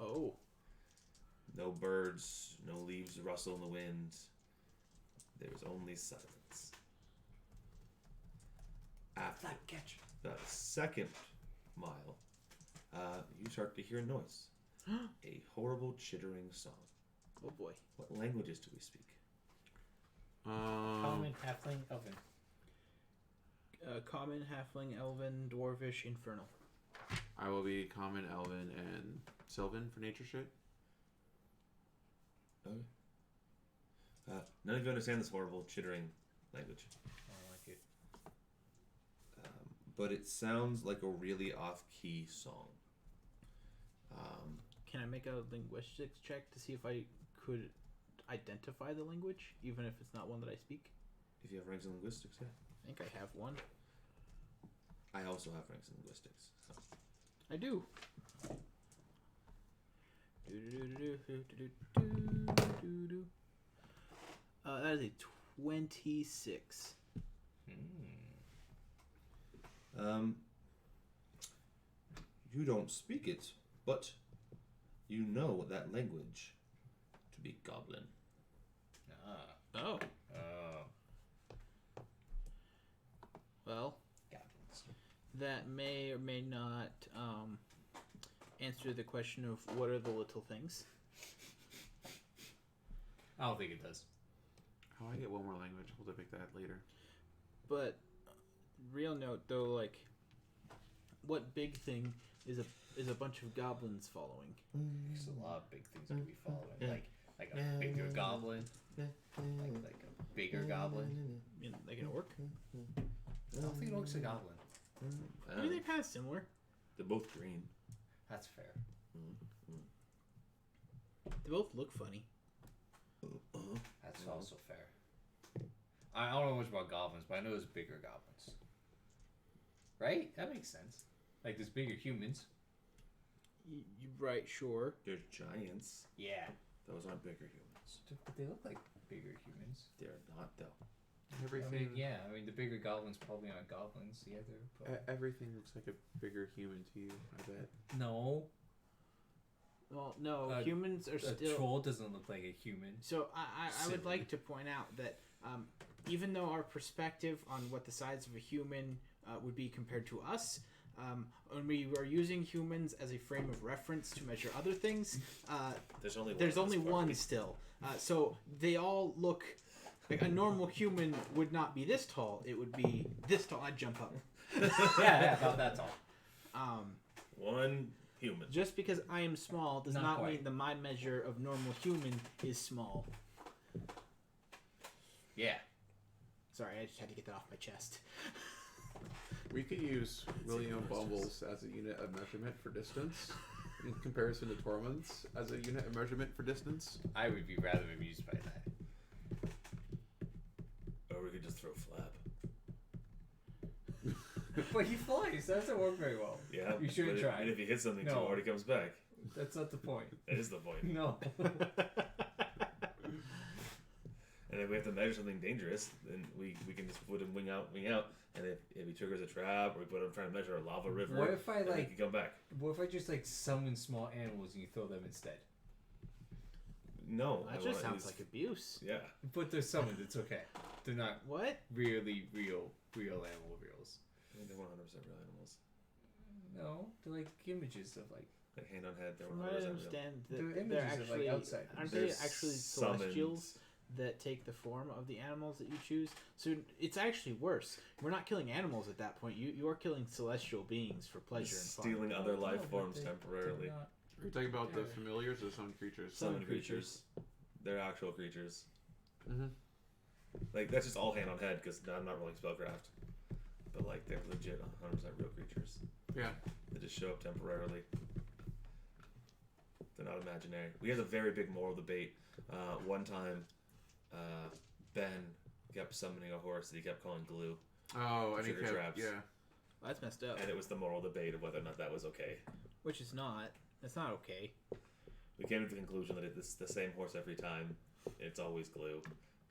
Oh. No birds, no leaves rustle in the wind. There's only silence. After the 2nd mile, you start to hear noise. a horrible chittering song. Oh boy. What languages do we speak? Common, halfling, elven. Common, halfling, elven, dwarvish, infernal. I will be common, elven, and sylvan for nature shit. Okay. None of you understand this horrible chittering language. I don't like it. But it sounds like a really off-key song. Can I make a linguistics check to see if I could identify the language, even if it's not one that I speak? If you have ranks in linguistics, yeah. I think I have one. I also have ranks in linguistics. So. I do. That is a 26. You don't speak it, but you know that language to be goblin. Oh. Oh. Well, Goblins. that may or may not answer the question of what are the little things. I don't think it does. Oh, I get one more language. We'll depict that later. But real note though, like, what big thing is a bunch of goblins following? There's a lot of big things that we following. Like a bigger goblin. Like a bigger goblin. I mean, like an orc. I don't think it looks a goblin. I mean, they're kind of similar. They're both green. That's fair. They both look funny. That's also fair. I don't know much about goblins, but I know there's bigger goblins. Right? That makes sense. Like there's bigger humans. You right? Sure. They're giants. Yeah. Those aren't bigger humans. But they look like bigger humans. They're not, though. Everything. I mean, yeah. I mean, the bigger goblins probably aren't goblins either. But... Everything looks like a bigger human to you. I bet. No. Well, no, humans are A still. troll doesn't look like a human. So I would like to point out that even though our perspective on what the size of a human would be compared to us, when we were using humans as a frame of reference to measure other things, there's only one still. So they all look like a normal human would not be this tall. It would be this tall. I'd jump up. yeah, about that tall. One human. Just because I am small does Not not quite. mean that my measure of normal human is small. Yeah. Sorry, I just had to get that off my chest. We could use William Bumbles as a unit of measurement for distance in comparison to Tormund's as a unit of measurement for distance. I would be rather amused by that. Or we could just throw Flap. But he flies. That doesn't work very well. Yeah. You should but try. And if he hits something too No. hard, he comes back. That's not the point. That is the point. No. And if we have to measure something dangerous, then we can just put him wing out. And if he triggers a trap, or we put him trying to measure a lava river, What if I then he like? can come back. What if I just like summon small animals and you throw them instead? No. That I just wanna sounds use- like abuse. Yeah. But they're summoned. It's okay. They're not What? really real animal reels. I think they're 100% real animals. No, they're like images of like. Like hand on head, they're From 100% what I real. understand, They're that they're images of, actually like, outsiders. aren't They're they actually summoned. celestials that take the form of the animals that you choose? So it's actually worse. We're not killing animals at that point. You are killing celestial beings for pleasure and fun. Stealing other No, life but forms they're temporarily. not- Are you talking about the familiars or some creatures? Summon creatures. They're actual creatures. Mm-hmm. Like, that's just all hand on head, because I'm not rolling spellcraft. But, like, they're legit 100% real creatures. Yeah. They just show up temporarily. They're not imaginary. We had a very big moral debate. One time, Ben kept summoning a horse that he kept calling Glue. Oh, and he Trigger kept, traps. yeah. That's messed up. And it was the moral debate of whether or not that was okay. Which is not. It's not okay. We came to the conclusion that it's the same horse every time. It's always Glue.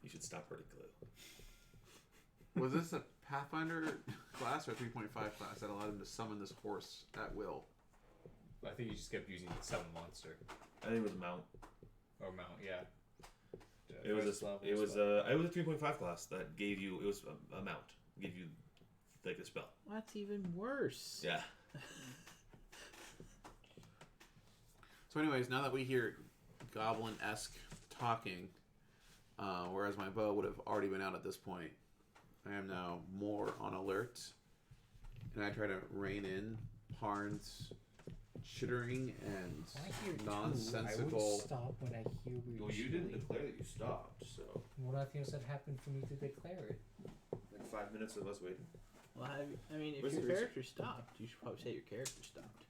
You should stop hurting Glue. Was this a Pathfinder class or a 3.5 class that allowed him to summon this horse at will? I think you just kept using summon monster I think it was a mount. or mount. Yeah. It was First a level it was spell. a 3.5 class that gave you, it was a mount. Gave you like a spell. That's even worse. Yeah. So, anyways, now that we hear goblin-esque talking, whereas my bow would have already been out at this point, I am now more on alert, and I try to rein in Parn's chittering and I hear I nonsensical. would stop when I hear weird. Well, you didn't shilling. declare that you stopped, so What do you think that happened for me to declare it? like 5 minutes of us waiting. Well, I mean, if Where's your the research? character stopped, you should probably say your character stopped.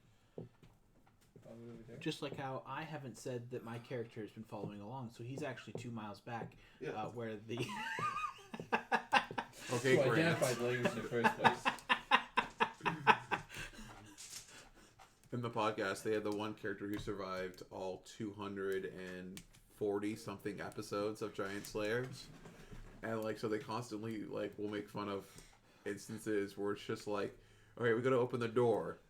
Probably over there. Just like how I haven't said that my character has been following along, so he's actually 2 miles back, Yeah. where the. Okay, Who Grant. identified Layers in the first place. In the podcast, they had the one character who survived all 240 something episodes of Giant Slayers, and like, so they constantly like will make fun of instances where it's just like, okay, we gotta open the door,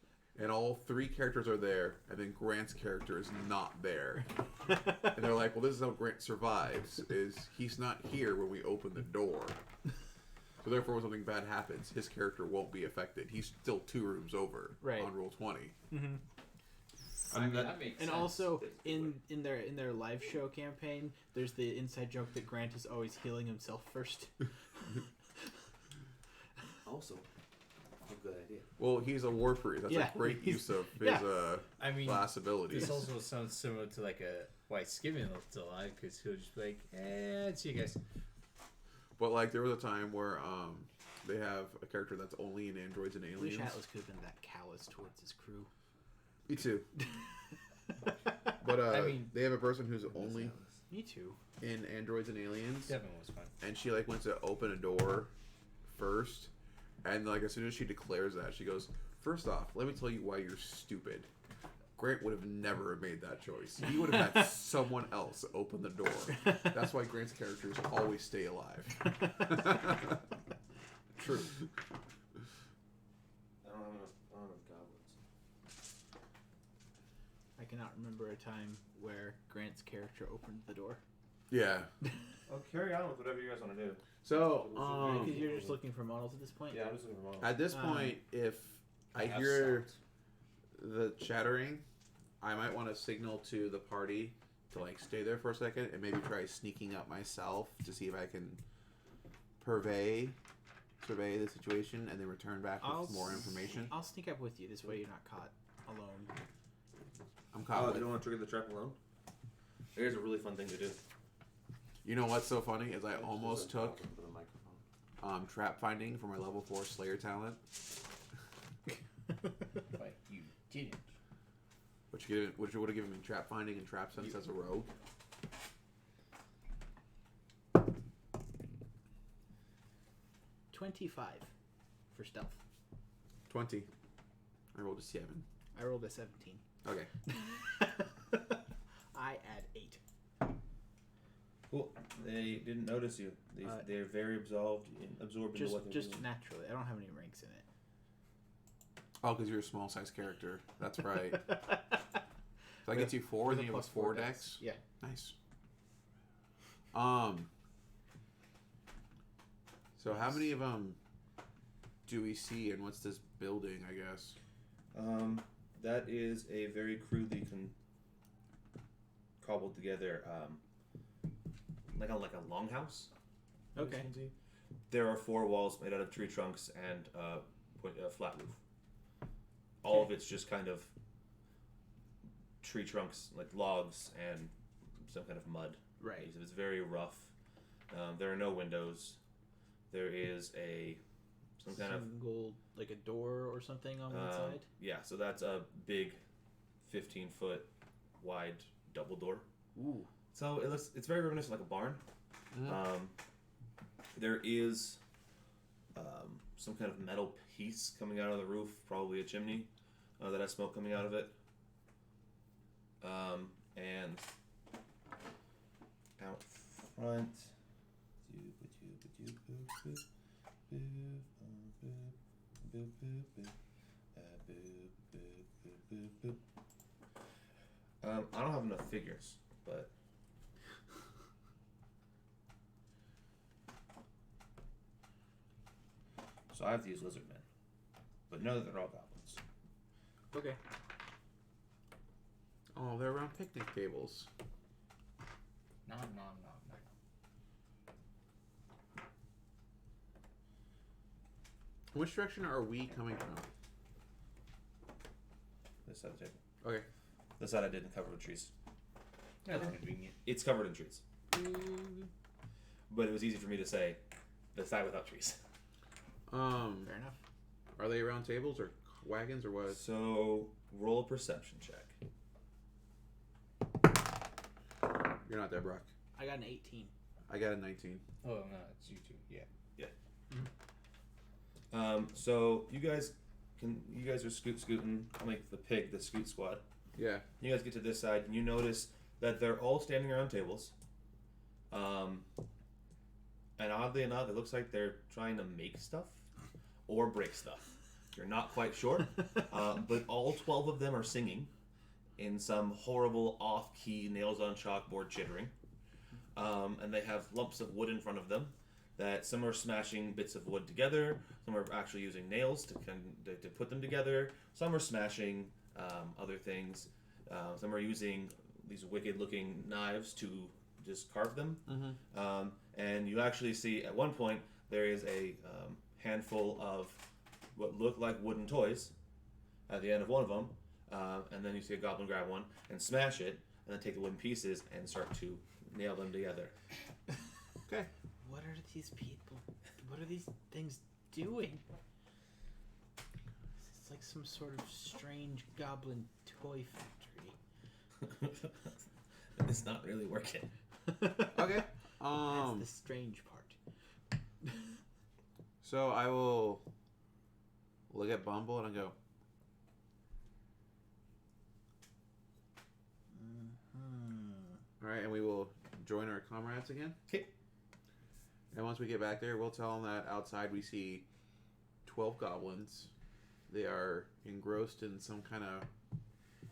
and all 3 characters are there, and then Grant's character is not there, and they're like, well, this is how Grant survives: is he's not here when we open the door. So therefore, when something bad happens, his character won't be affected. He's still 2 rooms over Right. on roll 20. I mean, that makes And sense. also in their live show campaign, there's the inside joke that Grant is always healing himself first. Also, a good idea. Well, he's a war priest. That's Yeah, a great he's- use of his yeah. I mean, class abilities. this also sounds similar to like a White Skimming still alive because he'll just be like, see you guys. But like, there was a time where they have a character that's only in androids and I wish aliens. Atlas could have been that callous towards his crew. Me too. But I mean, they have a person who's only Me too. in androids and aliens, Devin was fun. and she like went to open a door first, and like as soon as she declares that, she goes, "First off, let me tell you why you're stupid. Grant would have never made that choice. He would have had someone else open the door. That's why Grant's characters always stay alive." True. I don't have enough goblins. I cannot remember a time where Grant's character opened the door. Yeah. Well, carry on with whatever you guys want to do. So, Because you're just looking for models at this point? Yeah, I'm just looking for models. at this Um, point, if I have hear stopped. the chattering, I might want to signal to the party to like stay there for a second and maybe try sneaking up myself to see if I can survey the situation and then return back with more information. I'll sneak up with you. This way you're not caught alone. I'm Oh, caught they with. don't want to trigger the trap alone? Here's a really fun thing to do. You know what's so funny is I almost took For the microphone. trap finding for my level 4 Slayer talent, But you didn't. which would have given me trap finding and trap sense as a rogue. $25 for stealth. 20. I rolled a 7. I rolled a 17. Okay. I add 8. Cool. They didn't notice you. They're very absorbed into what they're Just doing. naturally. I don't have any ranks in it. Oh, because you're a small size character. That's right. So that gets you 4, With then a you have plus 4 4 decks. Yeah. Nice. So how many of them do we see, and what's this building? I guess. That is a very crudely cobbled together, like a longhouse. Okay. There are 4 walls made out of tree trunks and a flat roof. All of it's just kind of tree trunks, like logs and some kind of mud. Right. It's very rough. There are no windows. There is some kind of Single, like a door or something on one side? yeah. So that's a big, 15-foot wide double door. Ooh. So it's very reminiscent like a barn. Mhm. There is some kind of metal piece coming out of the roof, probably a chimney that has smoke coming out of it. And out front. I don't have enough figures, but so I have these lizard men, but know that they're all goblins. Okay. Oh, they're around picnic tables. No. Which direction are we coming from? This side of the table. Okay. This side I didn't cover with trees. That's convenient. It's covered in trees. But it was easy for me to say the side without trees. Fair enough. Are they around tables or wagons or what? So roll a perception check. You're not there, Brock. I got an 18. I got a 19. Oh no, it's you two. Yeah. So you guys are scooting. I'll make the pig the scoot squad. Yeah. You guys get to this side and you notice that they're all standing around tables. And oddly enough, it looks like they're trying to make stuff or break stuff. You're not quite sure. But all 12 of them are singing in some horrible off-key nails on chalkboard chittering. And they have lumps of wood in front of them that some are smashing bits of wood together, some are actually using nails to put them together, some are smashing other things, some are using these wicked-looking knives to just carve them. Mm-hmm. And you actually see at one point there is a handful of what look like wooden toys at the end of one of them, and then you see a goblin grab one and smash it, and then take the wooden pieces and start to nail them together. Okay. What are these people? What are these things doing? It's like some sort of strange goblin toy factory. It's not really working. Okay. That's the strange part. So I will look at Bumble and I go, all right, and we will join our comrades again. Okay. And once we get back there, we'll tell them that outside we see 12 goblins. They are engrossed in some kind of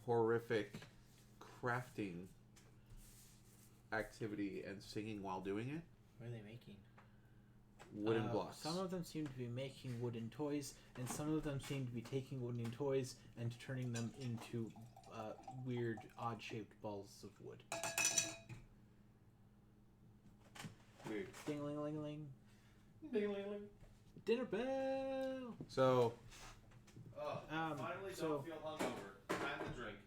horrific crafting activity and singing while doing it. What are they making? Wooden blocks. Some of them seem to be making wooden toys, and some of them seem to be taking wooden toys and turning them into weird, odd-shaped balls of wood. Weird. Ding-a-ling-a-ling-a-ling. Ding-a-ling-a-ling. Dinner bell! So, Oh, finally so- don't feel hungover. Time to drink.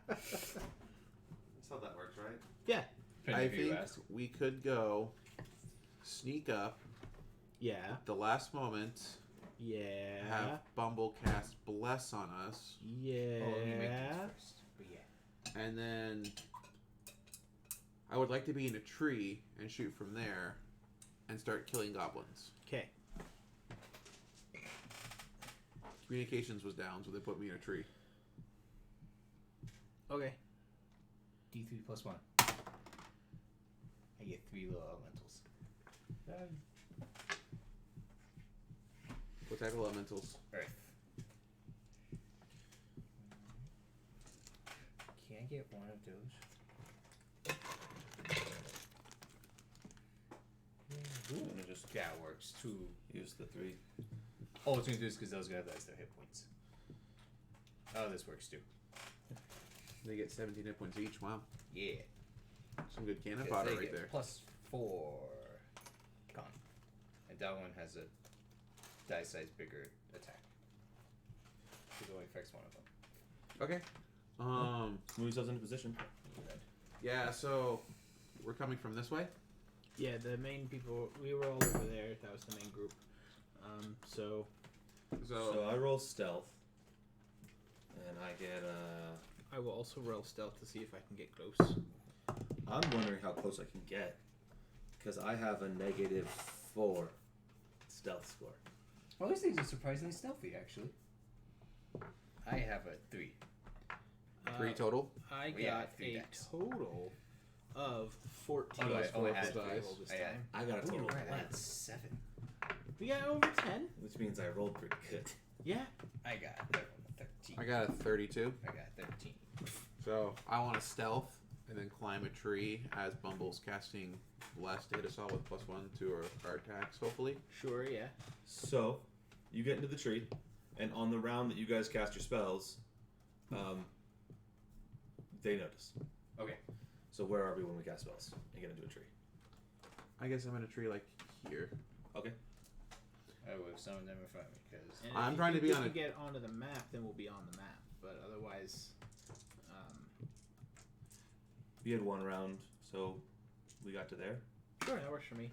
That's how that works, right? Yeah. Depending I who you think ask. we could go sneak up Yeah. at the last moment, Yeah. have Bumble cast Bless on us, Yeah. Oh, let me make these first. But yeah. and then I would like to be in a tree and shoot from there and start killing goblins. Okay. Communications was down, so they put me in a tree. Okay. D3 plus 1. I get 3 little elementals. What type of elementals? Earth. Can I get one of those? I'm gonna just Yeah, it works. 2. use the 3. Oh, it's gonna do this because those guys that's their hit points. Oh, this works too. They get 17 hit points each. Wow. Yeah. Some good cannon 'Cause fodder they right get there. Plus 4 con. And that one has a die size bigger attack. It only affects one of them. Okay. Move yourselves into position. Yeah, so we're coming from this way? Yeah, the main people, we were all over there. That was the main group. So, So I roll stealth, and I get I will also roll stealth to see if I can get close. I'm wondering how close I can get, because I have a -4 stealth score. Well, these things are surprisingly stealthy, actually. I have a 3. 3 total? I Well, yeah, got 3 a decks. total of 14 Oh, I plus only 4 had plus three. roll this I had- time. I got a total of I 1, had 7. We got over 10. which means I rolled pretty good. Yeah. I got 13. I got a 32. I got 13. So I want to stealth and then climb a tree as Bumble's casting Bless Data Saw with +1 to our attacks, hopefully. Sure, yeah. So you get into the tree, and on the round that you guys cast your spells, they notice. Okay. So where are we when we cast spells and get into a tree? I guess I'm in a tree like here. Okay. I would have summoned them in front of me because And I'm if trying you to be think on we a- can get onto the map, then we'll be on the map. But otherwise, We had one round, so we got to there. sure, that works for me.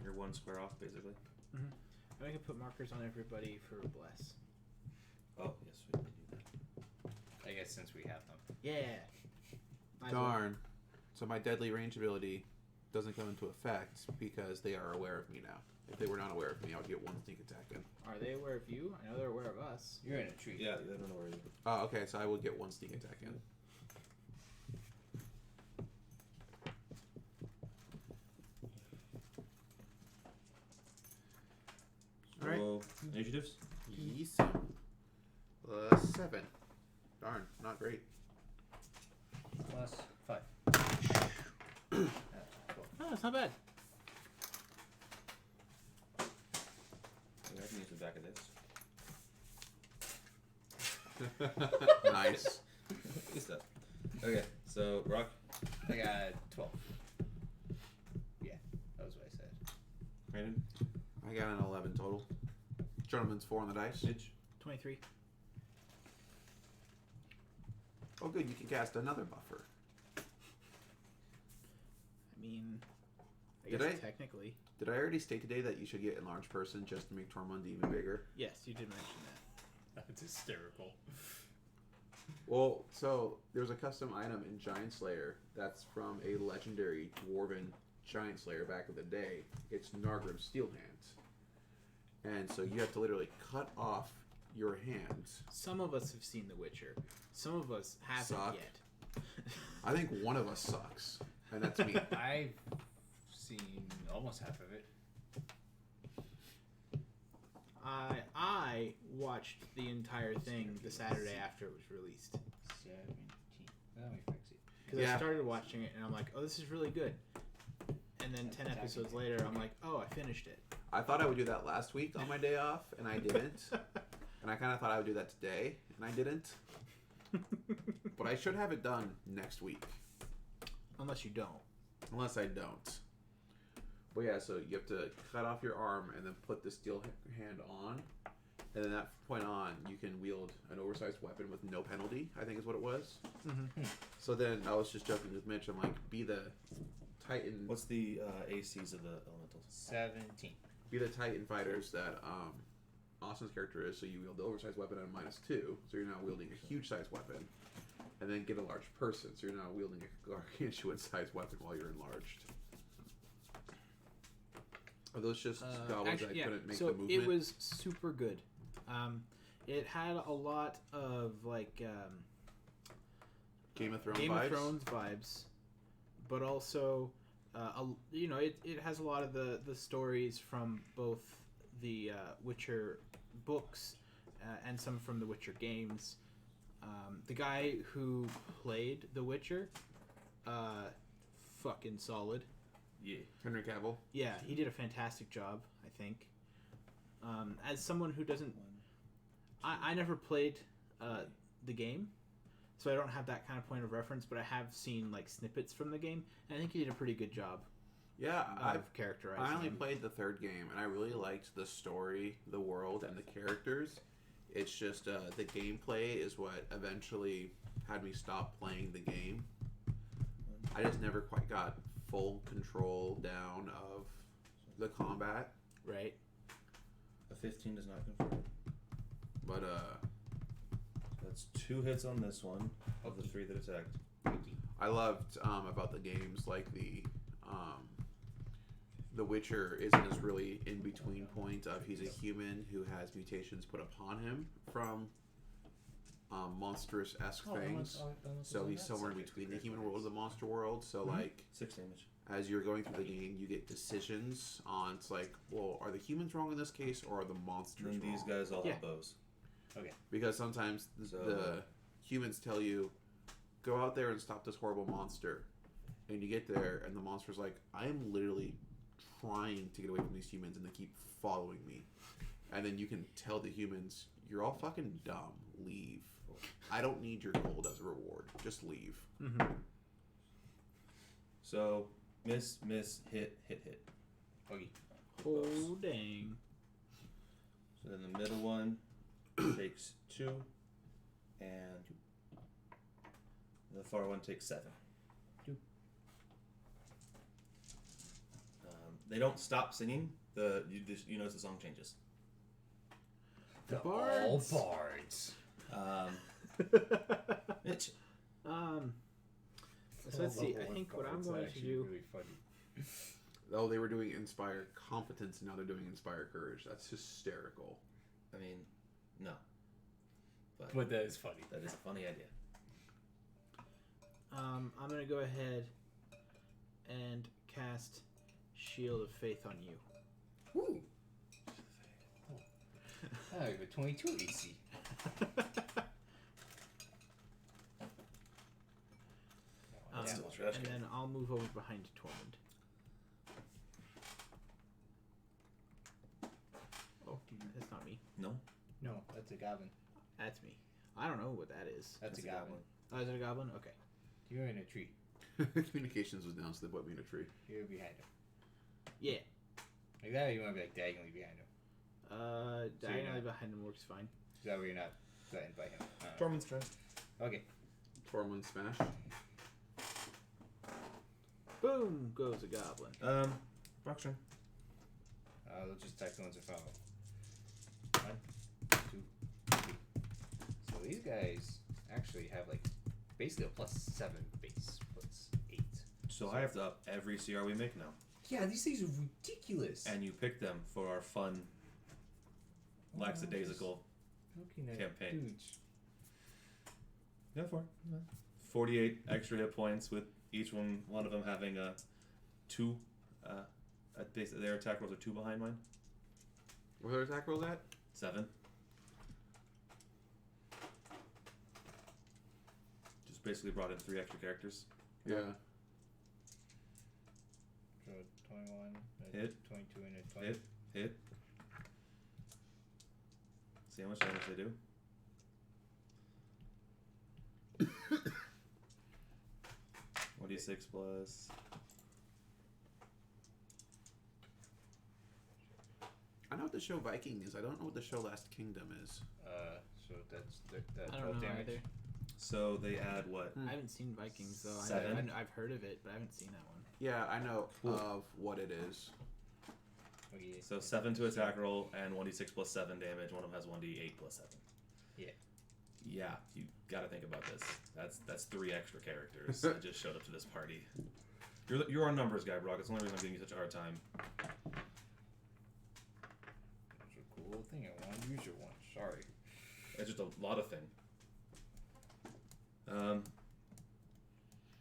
You're one square off, basically. And we can put markers on everybody for bless. Oh, yes, we can do that. I guess since we have them. Yeah. Might as well. Darn. So my deadly range ability doesn't come into effect because they are aware of me now. If they were not aware of me, I would get one sneak attack in. Are they aware of you? I know they're aware of us. You're in a tree. Yeah, I don't know where you Oh, okay, so I would get one sneak attack in. are. Alright. So, initiatives? Yes. 7. Darn, not great. Plus 5. 12. Oh, that's not bad. Yeah, I can use the back of this. Nice. Good stuff. Okay, so Rock, I got 12. Yeah, that was what I said. Brandon, I got an 11 total. Gentleman's 4 on the dice. Midge. 23. Oh, good, you can cast another buffer. I mean, I Did guess I? technically. Did I already state today that you should get enlarged person just to make Tormund even bigger? Yes, you did mention that. That's hysterical. Well, so there's a custom item in Giant Slayer that's from a legendary dwarven Giant Slayer back in the day. It's Nargrim Steel Hands. And so you have to literally cut off your hands. Some of us have seen The Witcher. Some of us haven't Suck. yet. I think one of us sucks, and that's me. I've seen almost half of it. I watched the entire thing the Saturday after it was released. 17. Let me fix it. Because Yeah. I started watching it and I'm like, oh, this is really good. And then 10 episodes later, I'm like, oh, I finished it. I thought I would do that last week on my day off, and I didn't. And I kind of thought I would do that today, and I didn't. But I should have it done next week. Unless you don't. Unless I don't. But yeah, so you have to cut off your arm and then put the steel hand on. And then that point on, you can wield an oversized weapon with no penalty, I think is what it was. Mm-hmm. So then I was just joking with Mitch. I'm like, be the Titan. What's the ACs of the elementals? 17. Be the Titan fighters that Austin's character is. So you wield the oversized weapon at -2. So you're now wielding a huge sized weapon. And then get a large person. So you're now wielding a gargantuan sized weapon while you're enlarged. Are those just goblins that couldn't make so the movement? it was super good. It had a lot of like Game of Thrones Game vibes? of Thrones vibes, but also, it has a lot of the stories from both the Witcher books and some from the Witcher games. The guy who played The Witcher, fucking solid. Yeah. Henry Cavill. Yeah, he did a fantastic job, I think. As someone who doesn't... I never played the game, so I don't have that kind of point of reference, but I have seen like snippets from the game, and I think he did a pretty good job Yeah, of characterizing I only him. played the third game, and I really liked the story, the world, and the characters. It's just the gameplay is what eventually had me stop playing the game. I just never quite got full control down of the combat. Right? A 15 does not confirm. But That's 2 hits on this one of the 3 that attacked. I loved about the games like the Witcher isn't this really in between point of he's a human who has mutations put upon him from monstrous-esque things. So he's somewhere in between the human world and the monster world. So like 6 damage. as you're going through the game, you get decisions on it's like, well, are the humans wrong in this case or are the monsters And wrong? these guys all Yeah. have bows. Because sometimes So- the humans tell you, go out there and stop this horrible monster. And you get there, and the monster's like, I am literally trying to get away from these humans, and they keep following me. And then you can tell the humans, you're all fucking dumb. Leave. I don't need your gold as a reward. Just leave. Mm-hmm. So miss, miss, hit, hit, hit. Okay. Oh dang! So then the middle one takes 2, and the far one takes 7. 2. They don't stop singing. You notice the song changes. The All bards. bards. Mitch. So let's see. I think what I'm going to do. Really funny. Oh, they were doing inspire competence, and now they're doing inspire courage. That's hysterical. I mean, no. But that is funny. That is a funny idea. I'm gonna go ahead and cast Shield of Faith on you. Woo. I have a 22 AC. That's Yeah. still a trash And can. then I'll move over behind Tormund. Oh, that's not me. No. No, that's a goblin. That's me. I don't know what that is. That's a goblin. Oh, is it a goblin? Okay. You're in a tree. Communications was down, so they put me in a tree. You're behind him. Yeah. Like that, or you want to be like diagonally behind him? So you're Diagonally not- behind him works fine. Is that where you're not threatened by him? Tormund's turn. Okay. Tormund smash. Boom goes a goblin. Brock's turn. Let's just attack the ones in front of him. 1, 2, 3. So these guys actually have like basically a +7 base. +8. So I have to up every CR we make now. Yeah, these things are ridiculous. And you pick them for our fun, lackadaisical. Looking at campaign. dudes. Yeah, 4. 48 extra hit points with each one of them having a 2. Their attack rolls are 2 behind mine. Where their attack rolls at? 7. Just basically brought in 3 extra characters. Yeah. So 21, a Hit. 22, and a 20. Hit. See how much damage they do. What d6 plus? I know what the show Viking is. I don't know what the show Last Kingdom is. So that's that I 12 don't know damage. either. So they add what? I haven't seen Vikings though. 7? I've heard of it, but I haven't seen that one. Yeah, I know Cool. of what it is. Okay. So 7 to attack roll and 1d6 plus 7 damage. One of them has 1d8 plus 7. Yeah. Yeah, you gotta think about this. That's 3 extra characters that just showed up to this party. You're our numbers guy, Brock. It's the only reason I'm giving you such a hard time. That's a cool thing. I want to use your one. Sorry. It's just a lot of thing.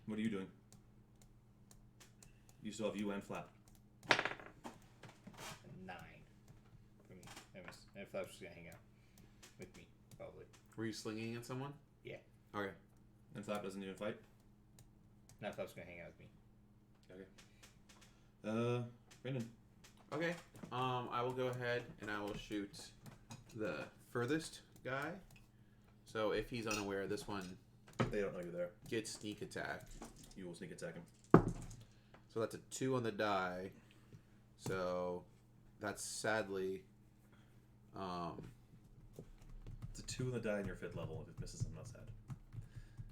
What are you doing? You still have UN flat. 9 for me. And Flap's just gonna hang out with me, probably. Were you slinging at someone? Yeah. Okay. And Flap doesn't even fight. Not Flap's gonna hang out with me. Brandon. Okay. I will go ahead and I will shoot the furthest guy. So if he's unaware, this one They don't know you're there. gets sneak attack. You will sneak attack him. So that's a 2 on the die. So that's sadly It's a 2 on the die in your 5th level. If it misses, I'm not sad.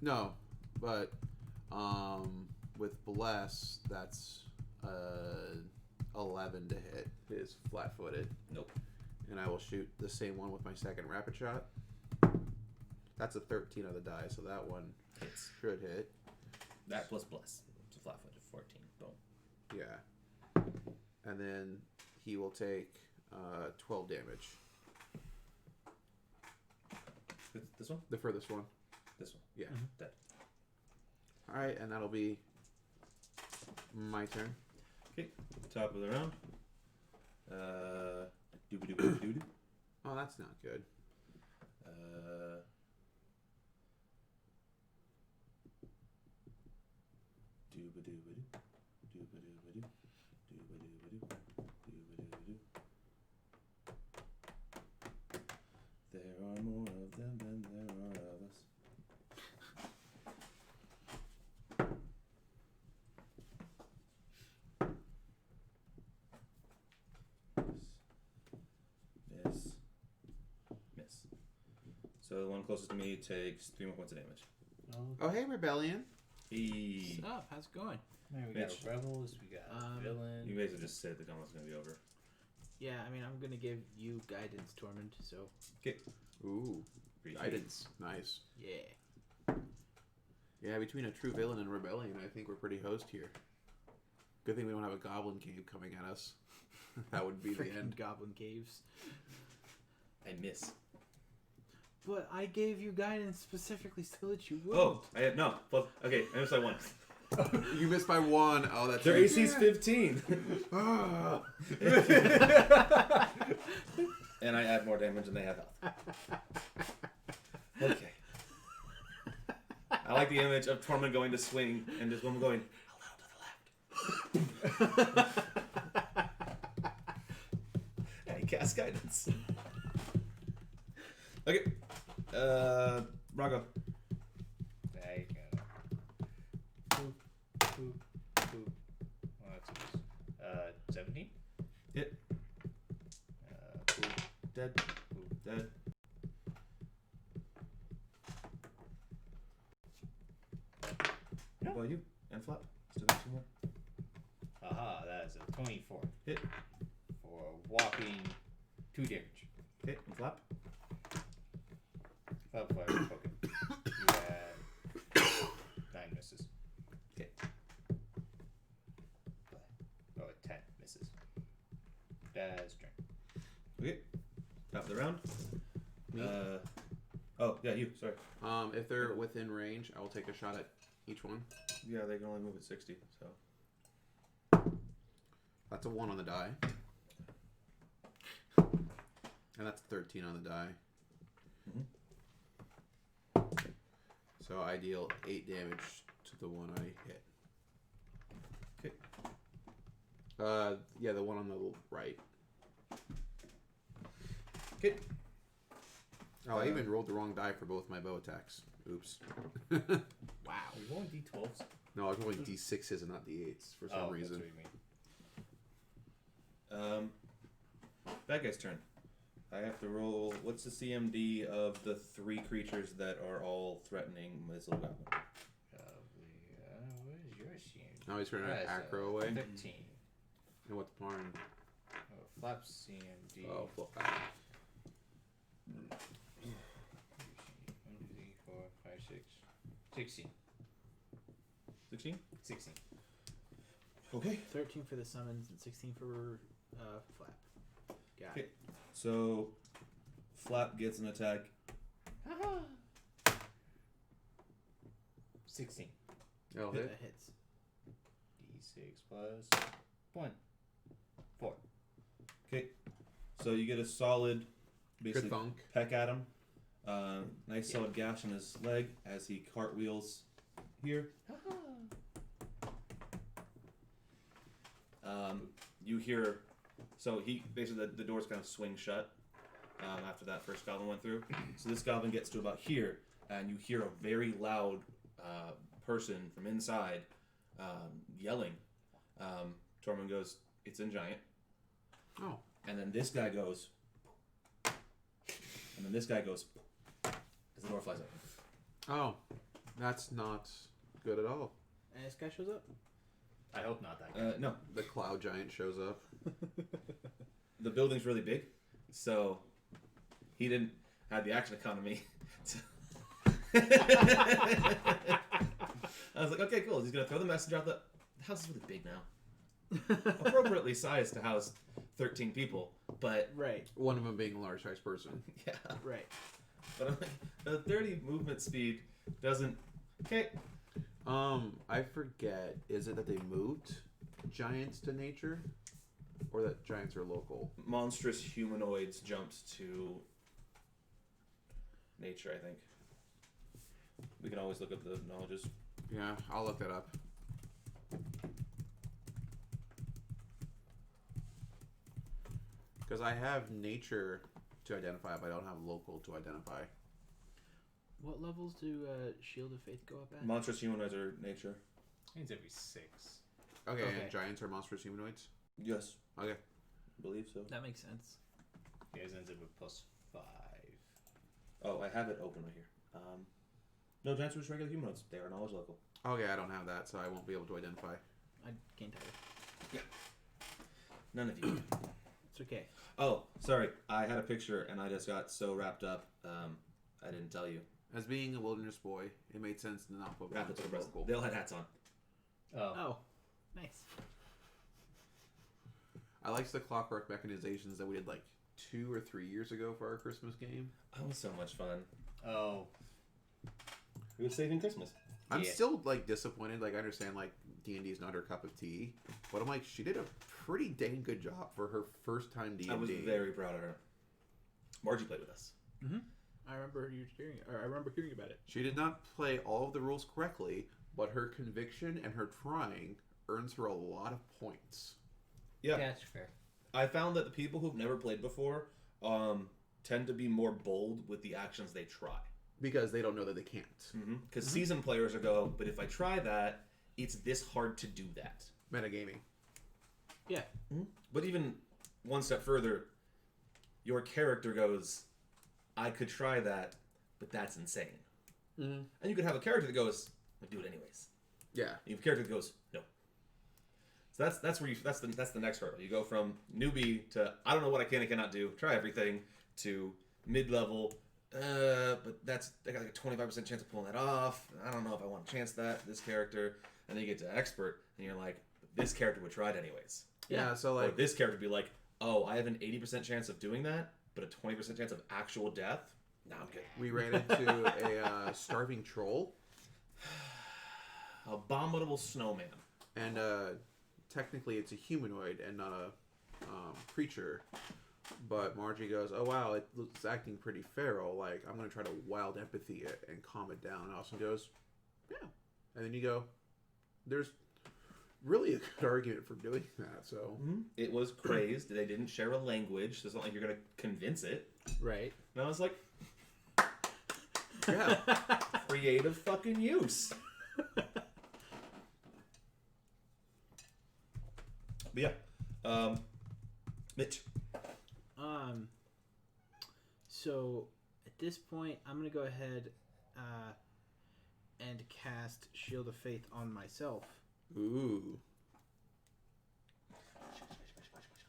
no, but with bless, that's 11 to hit his flat-footed. Nope. And I will shoot the same one with my second rapid shot. That's a 13 on the die, so that one Hits. should hit. That plus bless. It's a flat footed 14. Boom. Yeah. And then he will take 12 damage. This one? The furthest one. This one. Yeah. Dead. All right, and that'll be my turn. Okay. Top of the round. Doobie-doobie-doobie. Oh, that's not good. Doobie-doobie-doo. Doobie-doobie-doo. Doobie-doobie-doo. Doobie-doobie-doo. There are more of them than there are of us. So the one closest to me takes 3 more points of damage. Oh, hey, Rebellion. Hey. What's up? How's it going? Man, we Mitch. got rebels. We got villain. You basically just said the gauntlet's gonna be over. Yeah, I mean, I'm gonna give you guidance, Tormund. So Ooh, Appreciate guidance. Nice. yeah. Yeah, between a true villain and Rebellion, I think we're pretty hosed here. Good thing we don't have a Goblin Cave coming at us. That would be the Freaking end. goblin caves. it. I miss. But I gave you guidance specifically so that you would. Oh, I had no. Plus, okay, I missed by 1. You missed by 1. Oh, that's Their right. AC's 15. Ah. And I add more damage than they have health. Okay. I like the image of Tormund going to swing and this woman going a little to the left. And he casts guidance. Okay. Rago. There you go. Boop, boop, boop. Well, that's a miss. 17? Hit. Boop, Dead. boop. Dead. What about you? And Flap. Still got 2 more. Aha, that is a 24. Hit. For a whopping 2 damage. Hit. And Flap. Up fire token. You had 9 misses. Okay. Oh, 10 misses. That's turn. Okay. Top of the round. Me? Oh, yeah, you. Sorry. If they're within range, I will take a shot at each one. Yeah, they can only move at 60, so. That's a 1 on the die. And that's 13 on the die. Mhm. So I deal 8 damage to the one I hit. Okay. Yeah, the one on the right. Okay. Oh, I even rolled the wrong die for both my bow attacks. Oops. Wow. Are you rolling d12s? No, I was rolling d6s and not d8s for some reason. That's what you mean. Bad guy's turn. I have to roll. What's the CMD of the 3 creatures that are all threatening this little goblin? What is your CMD? Now he's turning That's, acro away. 15. And what's Parn? Flap CMD. Oh, flip. 1, 2, 3, 4, 5, 6. 16. 16? 16. Okay. 13 for the summons and 16 for Flap. Got Okay. it. So, Flap gets an attack. 16. Oh, That hit. hits. D6 plus 1. 4. Okay. So you get a solid, Good basically, thunk. peck at him. Nice solid gash in his leg as he cartwheels here. You hear, so he basically the doors kind of swing shut after that first goblin went through. So this goblin gets to about here, and you hear a very loud person from inside yelling. Tormund goes, "It's in giant," Oh. and then this guy goes, and then this guy goes as the door flies open. Oh. That's not good at all. And this guy shows up. I hope not that guy. No, The cloud giant shows up. the building's really big, so he didn't have the action economy. I was like, okay, cool. He's gonna throw the messenger out. The house is really big now, appropriately sized to house 13 people. But Right. One of them being a large sized person. yeah, Right. but I'm like, the 30 movement speed doesn't. Okay, I forget. Is it that they moved giants to nature? Or that giants are local? monstrous humanoids jumped to nature. I think we can always look up the knowledges. Yeah, I'll look that up. Because I have nature to identify, but I don't have local to identify. What levels do Shield of Faith go up at? Monstrous humanoids are nature. I think it's every 6. Okay, Okay. and giants are monstrous humanoids? Yes, Okay. I believe so. That makes sense. You guys ends up with plus 5. Oh, I have it open right here. No, giants are just regular humanoids. They are knowledge local. Oh yeah, I don't have that, so I won't be able to identify. I can't tell you. None of you. It's okay. Oh, sorry. I had a picture and I just got so wrapped up. I didn't tell you. As being a wilderness boy, it made sense to not put Wrap one it to to the present. local. They all had hats on. Oh. Oh, nice. I liked the clockwork mechanizations that we did like 2 or 3 years ago for our Christmas game. That was so much fun. Oh. It was saving Christmas. I'm Yeah. still like disappointed. Like I understand like D&D is not her cup of tea, but I'm like she did a pretty dang good job for her first time D&D. I was very proud of her. Margie played with us. I remember hearing about it. She did not play all of the rules correctly, but her conviction and her trying earns her a lot of points. Yeah. That's fair. I found that the people who've never played before tend to be more bold with the actions they try. Because they don't know that they can't. Because seasoned players will go, but if I try that, it's this hard to do that. Metagaming. Yeah. But even one step further, your character goes, I could try that, but that's insane. And you could have a character that goes, I'll do it anyways. Yeah. And you have a character that goes, no. So that's where that's the next hurdle. You go from newbie to I don't know what I can and cannot do, try everything, to mid-level. But I got like a 25% chance of pulling that off. I don't know if I want to chance that, this character. And then you get to expert, and you're like, this character would try it anyways. Yeah, so Or like this character would be like, oh, I have an 80% chance of doing that, but a 20% chance of actual death? Nah, I'm good. we ran into a starving troll, Abominable snowman. and technically it's a humanoid and not a creature. But Margie goes, oh wow, it's acting pretty feral. Like, I'm going to try to wild empathy it and calm it down. And Austin goes, yeah. And then you go, there's really a good argument for doing that. So, It was crazed. They didn't share a language, so it's not like you're going to convince it. Right. And I was like, yeah. creative fucking use. But yeah. Mitch. So at this point, I'm gonna go ahead and cast Shield of Faith on myself, Ooh.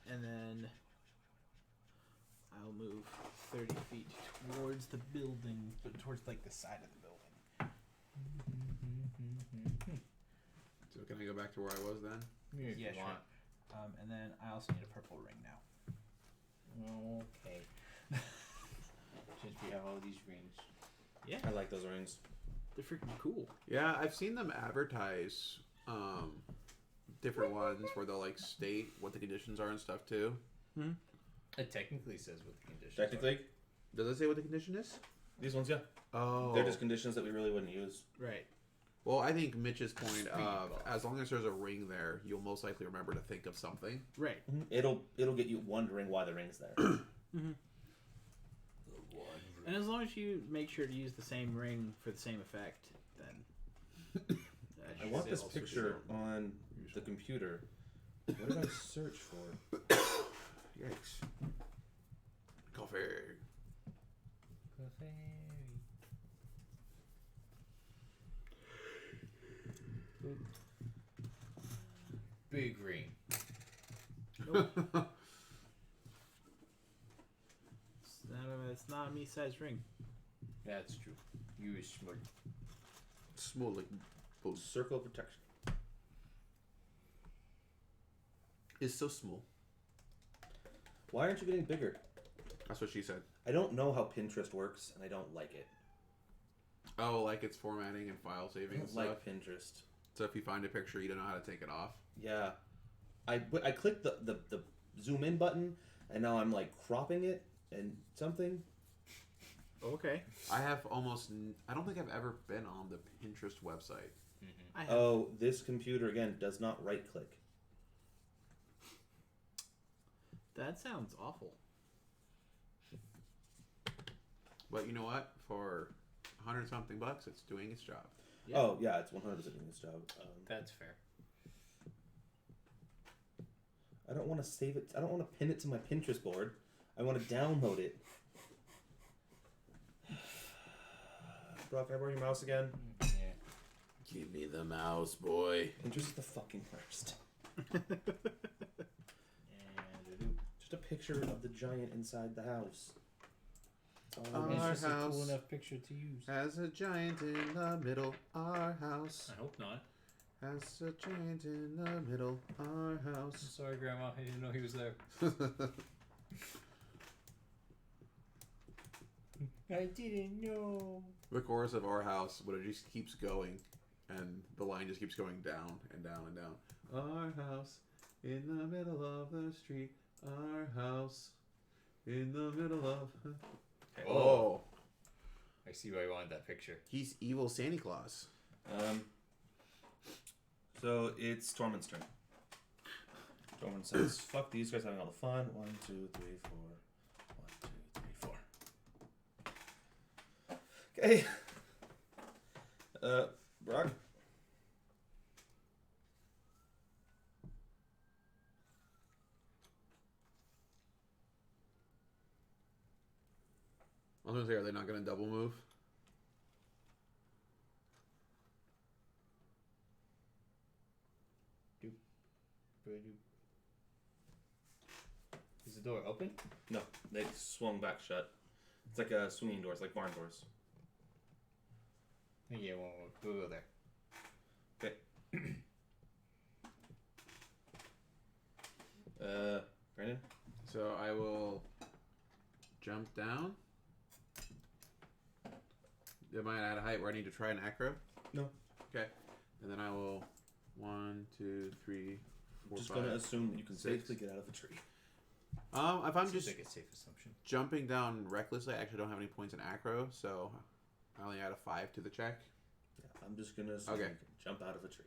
and then I'll move 30 feet towards the building, but towards like the side of the building. So can I go back to where I was then? If Yeah, you sure. want. And then I also need a purple ring now. Okay. Since we have all these rings. Yeah, I like those rings. they're freaking cool. Yeah, I've seen them advertise different ones where they'll like state what the conditions are and stuff too. It technically says what the conditions Technically, Does it say what the condition is? these ones, yeah. Oh. They're just conditions that we really wouldn't use. Right. Well, I think Mitch's point of as long as there's a ring there, you'll most likely remember to think of something. Right. It'll get you wondering why the ring's there. And as long as you make sure to use the same ring for the same effect, then that I should want this also be picture fine. on the computer. What did I search for? Yikes. Coffee. Big ring. It's not a me-sized ring. That's true. You is smart. Small like both. Circle of protection. It's so small. Why aren't you getting bigger? That's what she said. I don't know how Pinterest works, and I don't like it. Oh, like it's formatting and file I saving and don't stuff. like Pinterest. So if you find a picture, you don't know how to take it off. Yeah, I clicked the zoom in button, and now I'm like cropping it and something. Okay. I don't think I've ever been on the Pinterest website. I have. Oh, this computer again does not right click. That sounds awful. But you know what? For $100-something, it's doing its job. Yeah. Oh yeah, it's 100% doing this job. That's fair. I don't want to save it. I don't want to pin it to my Pinterest board. I want to download it. Brock, can I borrow your mouse again? Yeah. Give me the mouse, boy. Pinterest is the fucking worst. And Just a picture of the giant inside the house. it's Our just a cool house enough picture to use. has a giant in the middle. Our house I hope not. has a giant in the middle. Our I'm house. sorry, Grandma. I didn't know he was there. I didn't know. The chorus of Our House, but it just keeps going, and the line just keeps going down and down and down. Our house in the middle of the street. Our house in the middle of. Okay. Oh, I see why you wanted that picture. he's evil Santa Claus. So it's Tormund's turn. Tormund says, "Fuck these guys having all the fun. 1, 2, 3, 4. 1, 2, 3, 4." Okay. Brock. I was gonna say, are they not gonna double move? Is the door open? No, they swung back shut. It's like a swinging doors, like barn doors. Yeah, we'll go there. Okay. Brandon. So I will jump down. Am I at a height where I need to try an acro? No. Okay. And then I will 1, 2, 3, 4, Just 5. gonna assume that you can 6. safely get out of the tree. If I'm Seems just like a safe assumption. jumping down recklessly, I actually don't have any points in acro, so I only add a 5 to the check. Yeah, I'm just gonna assume Okay. you can jump out of a tree.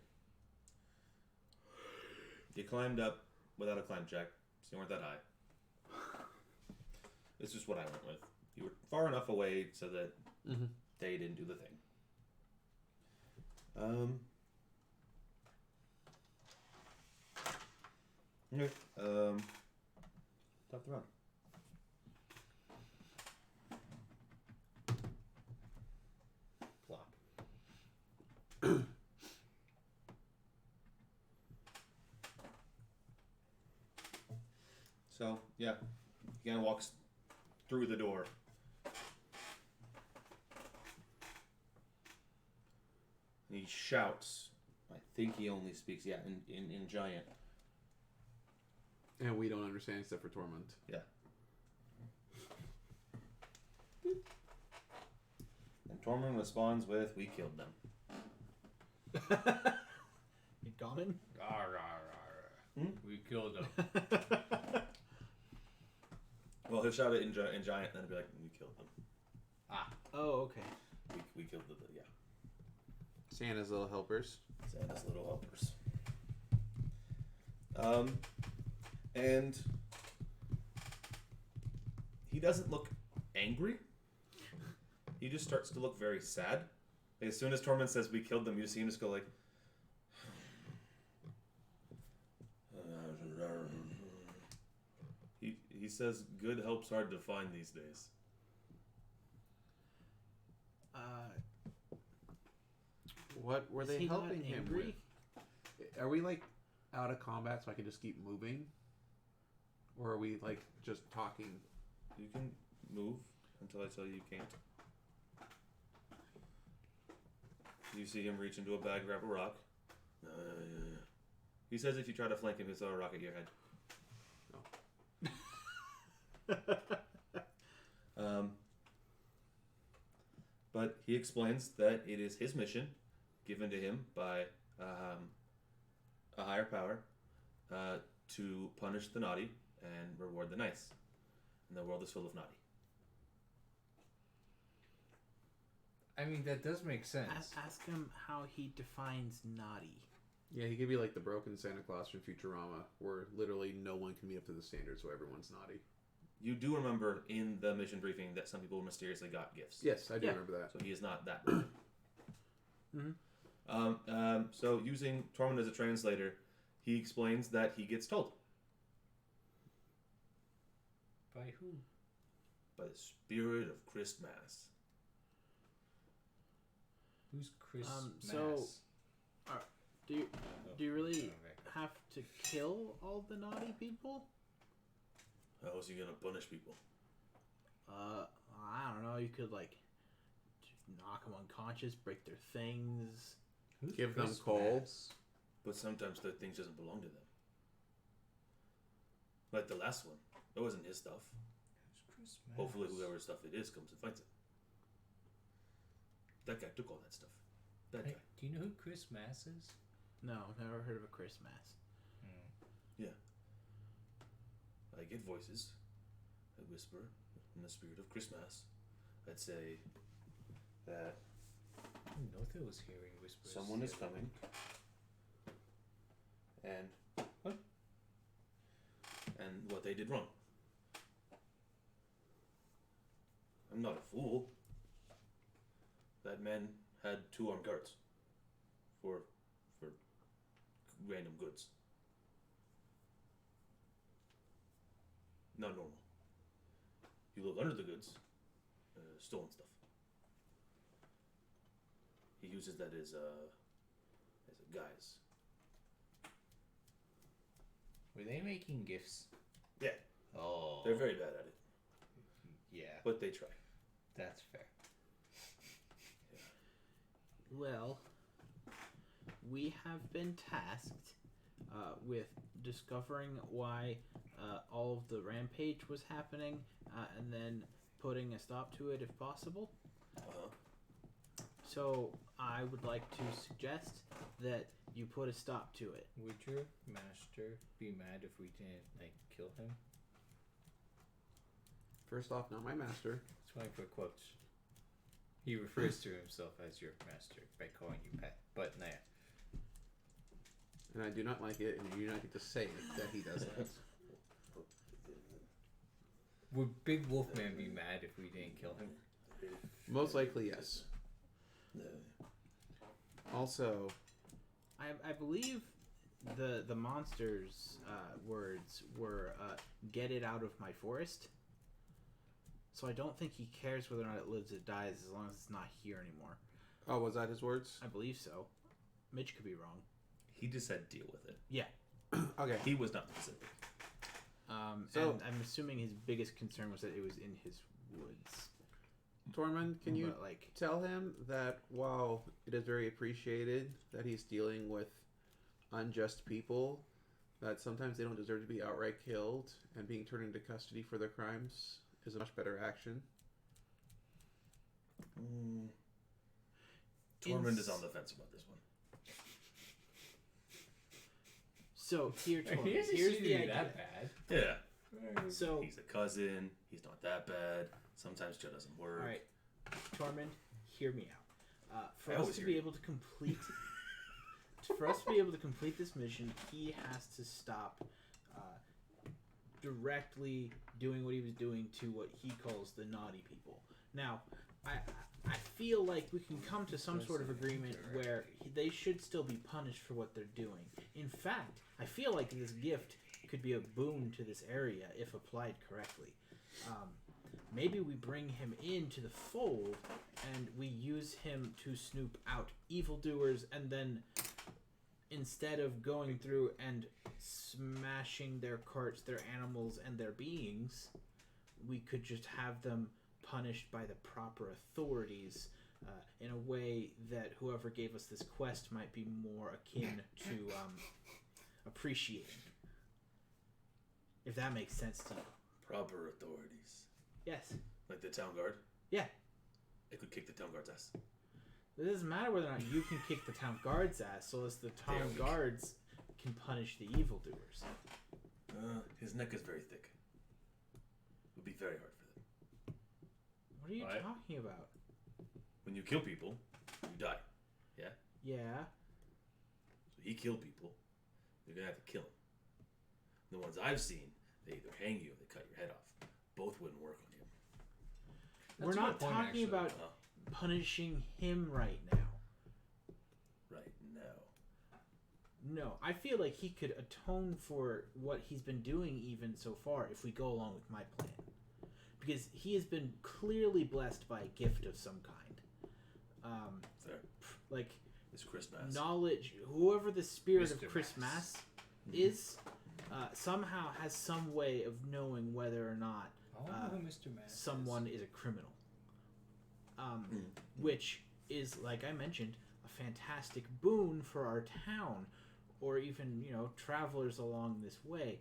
You climbed up without a climb check, so you weren't that high. It's just what I went with. You were far enough away so that Mm-hmm. they didn't do the thing. Okay. Top the round. Plop. So yeah, he kind of walks through the door. And he shouts. I think he only speaks, in giant. And we don't understand except for Tormund. Yeah. And Tormund responds with, "We killed them." You gone? Arr, arr, arr. Hmm? We killed him. Well, he'll shout it in giant, then he'll be like, "We killed them. Oh, okay. We killed them." Yeah. Santa's little helpers. Santa's little helpers. And he doesn't look angry. He just starts to look very sad. As soon as Tormund says we killed them, you see him just go like. He says good help's hard to find these days. What were Is they he not helping him angry? with? Are we like out of combat so I can just keep moving? Or are we like just talking? You can move until I tell you you can't. You see him reach into a bag, grab a rock. He says if you try to flank him, he'll throw a rock at your head. But he explains that it is his mission, given to him by a higher power, to punish the naughty and reward the nice. And the world is full of naughty. I mean, that does make sense. Ask him how he defines naughty. Yeah, he could be like the broken Santa Claus from Futurama, where literally no one can meet up to the standard, so everyone's naughty. You do remember in the mission briefing that some people mysteriously got gifts. Yes, I do Yeah. remember that. So he is not that. Mhm. So using Tormund as a translator, he explains that he gets told By who? by the spirit of Christmas. Christmas. so- Do you really Okay. have to kill all the naughty people? How is he gonna punish people? I don't know. You could like knock them unconscious, break their things. Who's Give them Chris coal. Mass? But sometimes the things doesn't belong to them. Like the last one, that wasn't his stuff. Who's Chris Mass? Hopefully, whoever's stuff it is comes and finds it. That guy took all that stuff. That Hey, guy. do you know who Chris Mass is? No, never heard of a Christmas. I get voices. I whisper in the spirit of Christmas. I'd say that I didn't know if was hearing whispers. someone is the other coming. week. And what they did wrong. I'm not a fool. That man had 2 armed guards for random goods. Not normal. You live under the goods, stolen stuff. He uses that as a guise. Were they making gifts? Yeah. Oh. They're very bad at it, Yeah, but they try. that's fair. Well, we have been tasked with discovering why all of the rampage was happening, and then putting a stop to it if possible. Uh-huh. So I would like to suggest that you put a stop to it. Would your master be mad if we didn't like kill him? First off, not my master. 20-foot quotes. He refers to himself as your master by calling you pet, but nah. And I do not like it, and you do not get to say it that he does that. Would Big Wolfman be mad if we didn't kill him? Most likely, yes. Also, I believe the monster's words were "get it out of my forest." So I don't think he cares whether or not it lives or dies as long as it's not here anymore. oh, was that his words? I believe so. Mitch could be wrong. He just said deal with it. Okay. He was not specific. So- And I'm assuming his biggest concern was that it was in his woods. Tormund, can you But, like, tell him that while it is very appreciated that he's dealing with unjust people, that sometimes they don't deserve to be outright killed, and being turned into custody for their crimes is a much better action. Tormund is on the fence about this one. so here, He Tormund, doesn't here's seem the to be idea. that bad. Yeah. So, He's a cousin. He's not that bad. Sometimes Joe doesn't work. all right, Tormund, hear me out. For I us always to hear be you. able to complete, this mission, he has to stop directly doing what he was doing to what he calls the naughty people. Now, I feel like we can come to some sort of agreement where they should still be punished for what they're doing. In fact, I feel like this gift could be a boon to this area if applied correctly. Maybe we bring him into the fold and we use him to snoop out evildoers, and then instead of going through and smashing their carts, their animals, and their beings, we could just have them punished by the proper authorities in a way that whoever gave us this quest might be more akin to appreciating. If that makes sense to you. Proper authorities. Yes. Like the town guard? Yeah. It could kick the town guard's ass. It doesn't matter whether or not you can kick the town guard's ass, so as the town Damn. guards can punish the evildoers. His neck is very thick. It would be very hard for them. What are you What? talking about? When you kill people, you die. Yeah. So he killed people. You're gonna have to kill him. The ones I've seen, they either hang you or they cut your head off. Both wouldn't work on you. We're That's a not good point, talking actually. about Oh, punishing him right now. right now. No, I feel like he could atone for what he's been doing even so far if we go along with my plan. Because he has been clearly blessed by a gift of some kind. Fair. like It's Chris Mass. knowledge. Whoever the spirit of Mr. Chris Mass. Mass is, somehow has some way of knowing whether or not Oh, Mr. Mass. someone is a criminal. Which is, like I mentioned, a fantastic boon for our town, or even travelers along this way.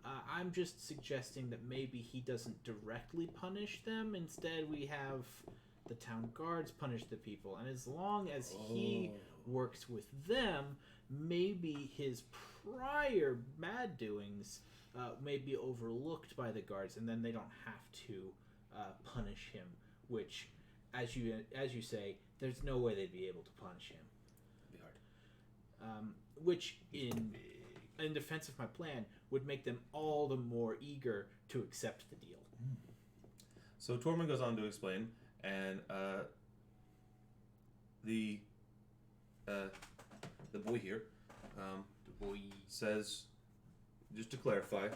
I'm just suggesting that maybe he doesn't directly punish them. Instead, we have the town guards punish the people, and as long as he works with them, maybe his prior bad doings may be overlooked by the guards, and then they don't have to punish him. Which, as you say, there's no way they'd be able to punish him. It'd be hard. Which in defense of my plan would make them all the more eager to accept the deal. So Tormund goes on to explain, and the boy here The boy. says, just to clarify,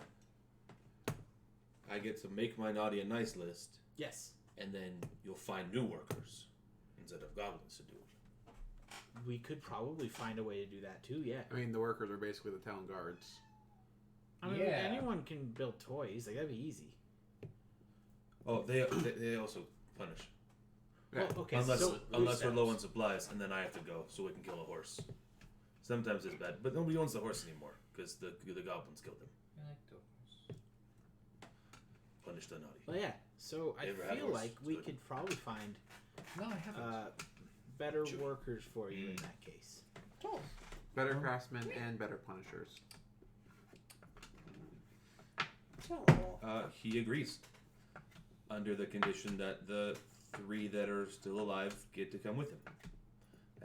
I get to make my naughty and nice list, Yes, and then you'll find new workers instead of goblins to do it. we could probably find a way to do that too. Yeah, I mean, the workers are basically the town guards. I mean, Yeah. anyone can build toys. Like that'd be easy. Oh, they also punish. Yeah. Oh, okay. Unless so we're low on supplies, and then I have to go so we can kill a horse. Sometimes it's bad, but nobody owns the horse anymore because the goblins killed him. I like those. Punish the naughty. Well, yeah. So I You ever had feel horse? like It's we good. could probably find No, I haven't. better Sure. workers for you in that case. Better craftsmen and better punishers. He agrees, under the condition that the 3 that are still alive get to come with him,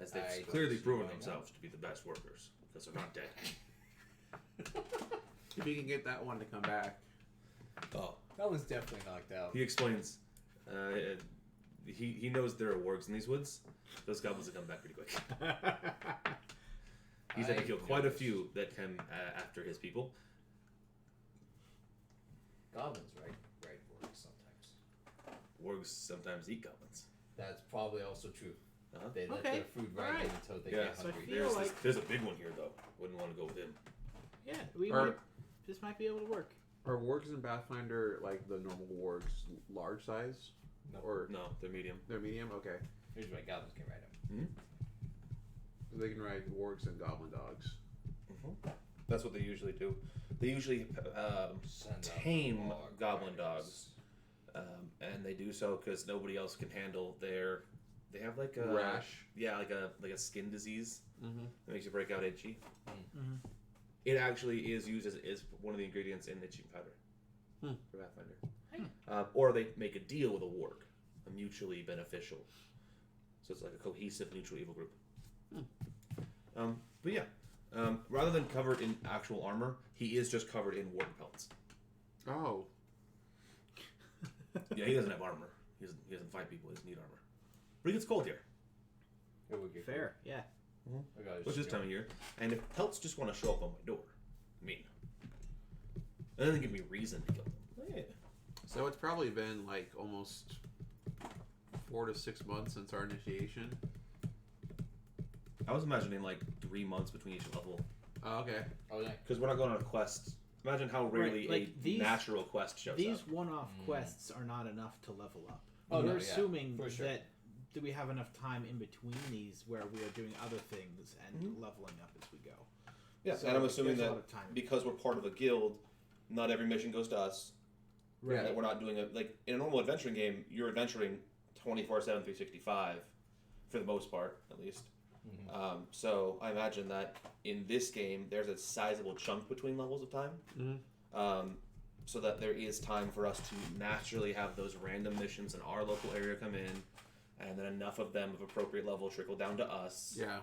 as they've I don't clearly see proven why not. themselves to be the best workers because they're not dead. If you can get that one to come back. Oh, That was definitely knocked out. he explains. He knows there are wargs in these woods. Those goblins will come back pretty quick. He's had to I kill quite a noticed. few that come after his people. Goblins, right? Right words sometimes. Wargs sometimes eat goblins. That's probably also true. Uh-huh. They let Okay, their food right alright. in until they Yeah. get So I hungry. feel There's a big one here though. Wouldn't want to go with him. Yeah, we Or- might. This might be able to work. Are wargs in Pathfinder like the normal wargs, large size? No. Or No, they're medium. they're medium? Okay. Here's why goblins can ride them. They can ride wargs and goblin dogs. That's what they usually do. They usually Send out tame log goblin riders. dogs, and they do so because nobody else can handle their. They have like a Rash. Yeah, like a skin disease Mm-hmm. that makes you break out itchy. Mhm. It actually is used as one of the ingredients in itching powder for Pathfinder. Or they make a deal with a warg, a mutually beneficial. So it's like a cohesive neutral evil group. But yeah, rather than covered in actual armor, he is just covered in warg pelts. Oh. Yeah, he doesn't have armor. He doesn't fight people. He doesn't need armor. But he gets cold here, It would get Fair. Yeah. cool. I gotta which just is time of year. And if pelts just want to show up on my door, I mean, and then they give me reason to kill them. Yeah. So it's probably been like almost 4 to 6 months since our initiation. I was imagining like 3 months between each level. Oh, okay. Oh yeah. Because we're not going on a quest. Imagine how rarely like a these- natural quest shows These up. one-off quests are not enough to level up. Oh, We're no, yeah, assuming for sure. that do we have enough time in between these where we are doing other things and leveling up as we go. Yeah, So and I'm assuming there's a that lot of time. because we're part of a guild, not every mission goes to us. Right. And that we're not doing it like in a normal adventuring game. You're adventuring 24/7, 365, for the most part, at least. So I imagine that in this game, there's a sizable chunk between levels of time. So that there is time for us to naturally have those random missions in our local area come in, and then enough of them of appropriate level trickle down to us. Yeah.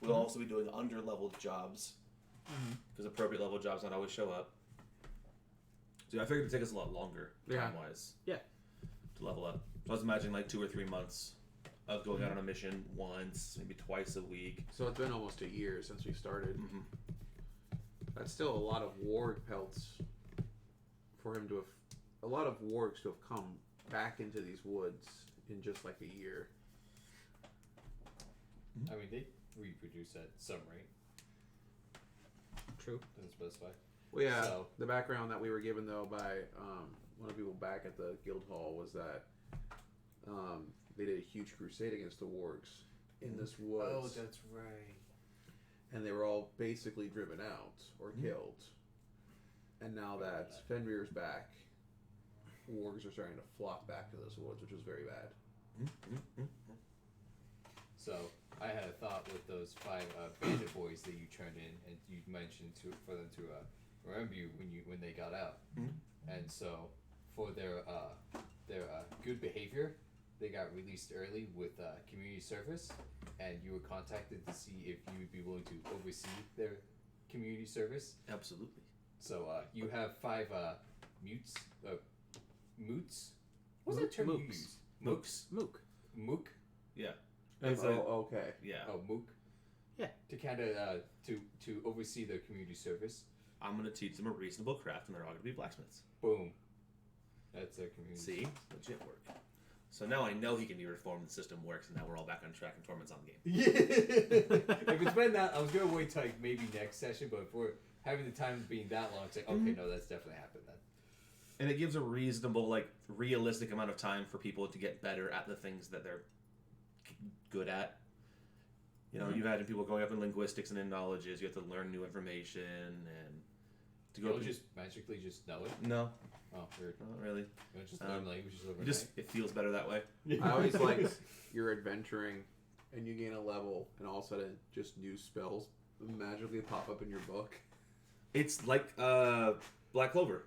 We'll also be doing under-leveled jobs because appropriate level jobs not always show up. So I figured it'd take us a lot longer Yeah. time-wise. Yeah. To level up. So I was imagining like 2 or 3 months of going out on a mission once, maybe twice a week. So it's been almost a year since we started. Mhm. That's still a lot of warg pelts for him to have. A lot of wargs to have come back into these woods in just like a year. I mean, they reproduce at some rate. True. Doesn't specify. Well, yeah. So- The background that we were given though by one of the people back at the guild hall was that they did a huge crusade against the wargs in this woods. Oh, that's right. And they were all basically driven out or killed. And now that Fenrir's back, wargs are starting to flock back to those woods, which was very bad. So I had a thought with those 5 bandit boys that you turned in, and you mentioned for them to remember you when they got out. And so for their good behavior, they got released early with community service, and you were contacted to see if you would be willing to oversee their community service. Absolutely. So you have 5 moots. What's that term you Mooks. use? Mook. Mook. Yeah. Okay. Yeah. Oh, mook. Yeah. To kind of to oversee their community service. I'm gonna teach them a reasonable craft, and they're all gonna be blacksmiths. Boom. That's their community. See, legit work. So now I know he can be reformed. The system works, and now we're all back on track, and Torment's on the game. Yeah. If it's been that, I was gonna wait till like maybe next session, but if we're having the time being that long, it's like okay, no, that's definitely happened then. And it gives a reasonable, like, realistic amount of time for people to get better at the things that they're good at. You know, you imagine people going up in linguistics and in knowledges. You have to learn new information and to go. You'll just magically just know it. No, Oh, weird. not really. You'll just learn languages You overnight. just it feels better that way. I always liked you're adventuring and you gain a level, and all of a sudden just new spells magically pop up in your book. It's like Black Clover.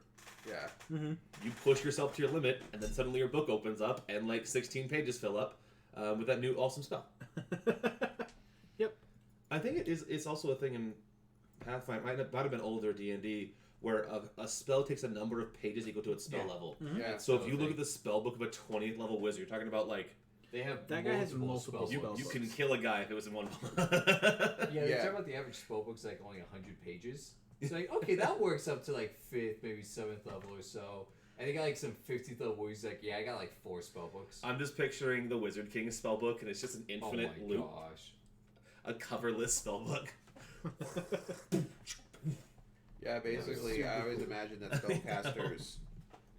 Yeah. Mm-hmm. You push yourself to your limit, and then suddenly your book opens up, and like 16 pages fill up with that new awesome spell. Yep. I think it's also a thing in Pathfinder. Might have been older D&D where a spell takes a number of pages equal to its spell level. Yeah. So if you look at the spell book of a 20th level wizard, you're talking about like they have That guy has multiple spell you, spell you books. can kill a guy if it was in one. Yeah, they're Yeah. talking about the average spell book's like only 100 pages. It's like, okay, that works up to like 5th, maybe 7th level or so. And they got like some 50th level where he's like, yeah, I got like 4 spell books. I'm just picturing the Wizard King spell book, and it's just an infinite oh my loop, gosh. a coverless spell book. Yeah, basically, I always imagine that spellcasters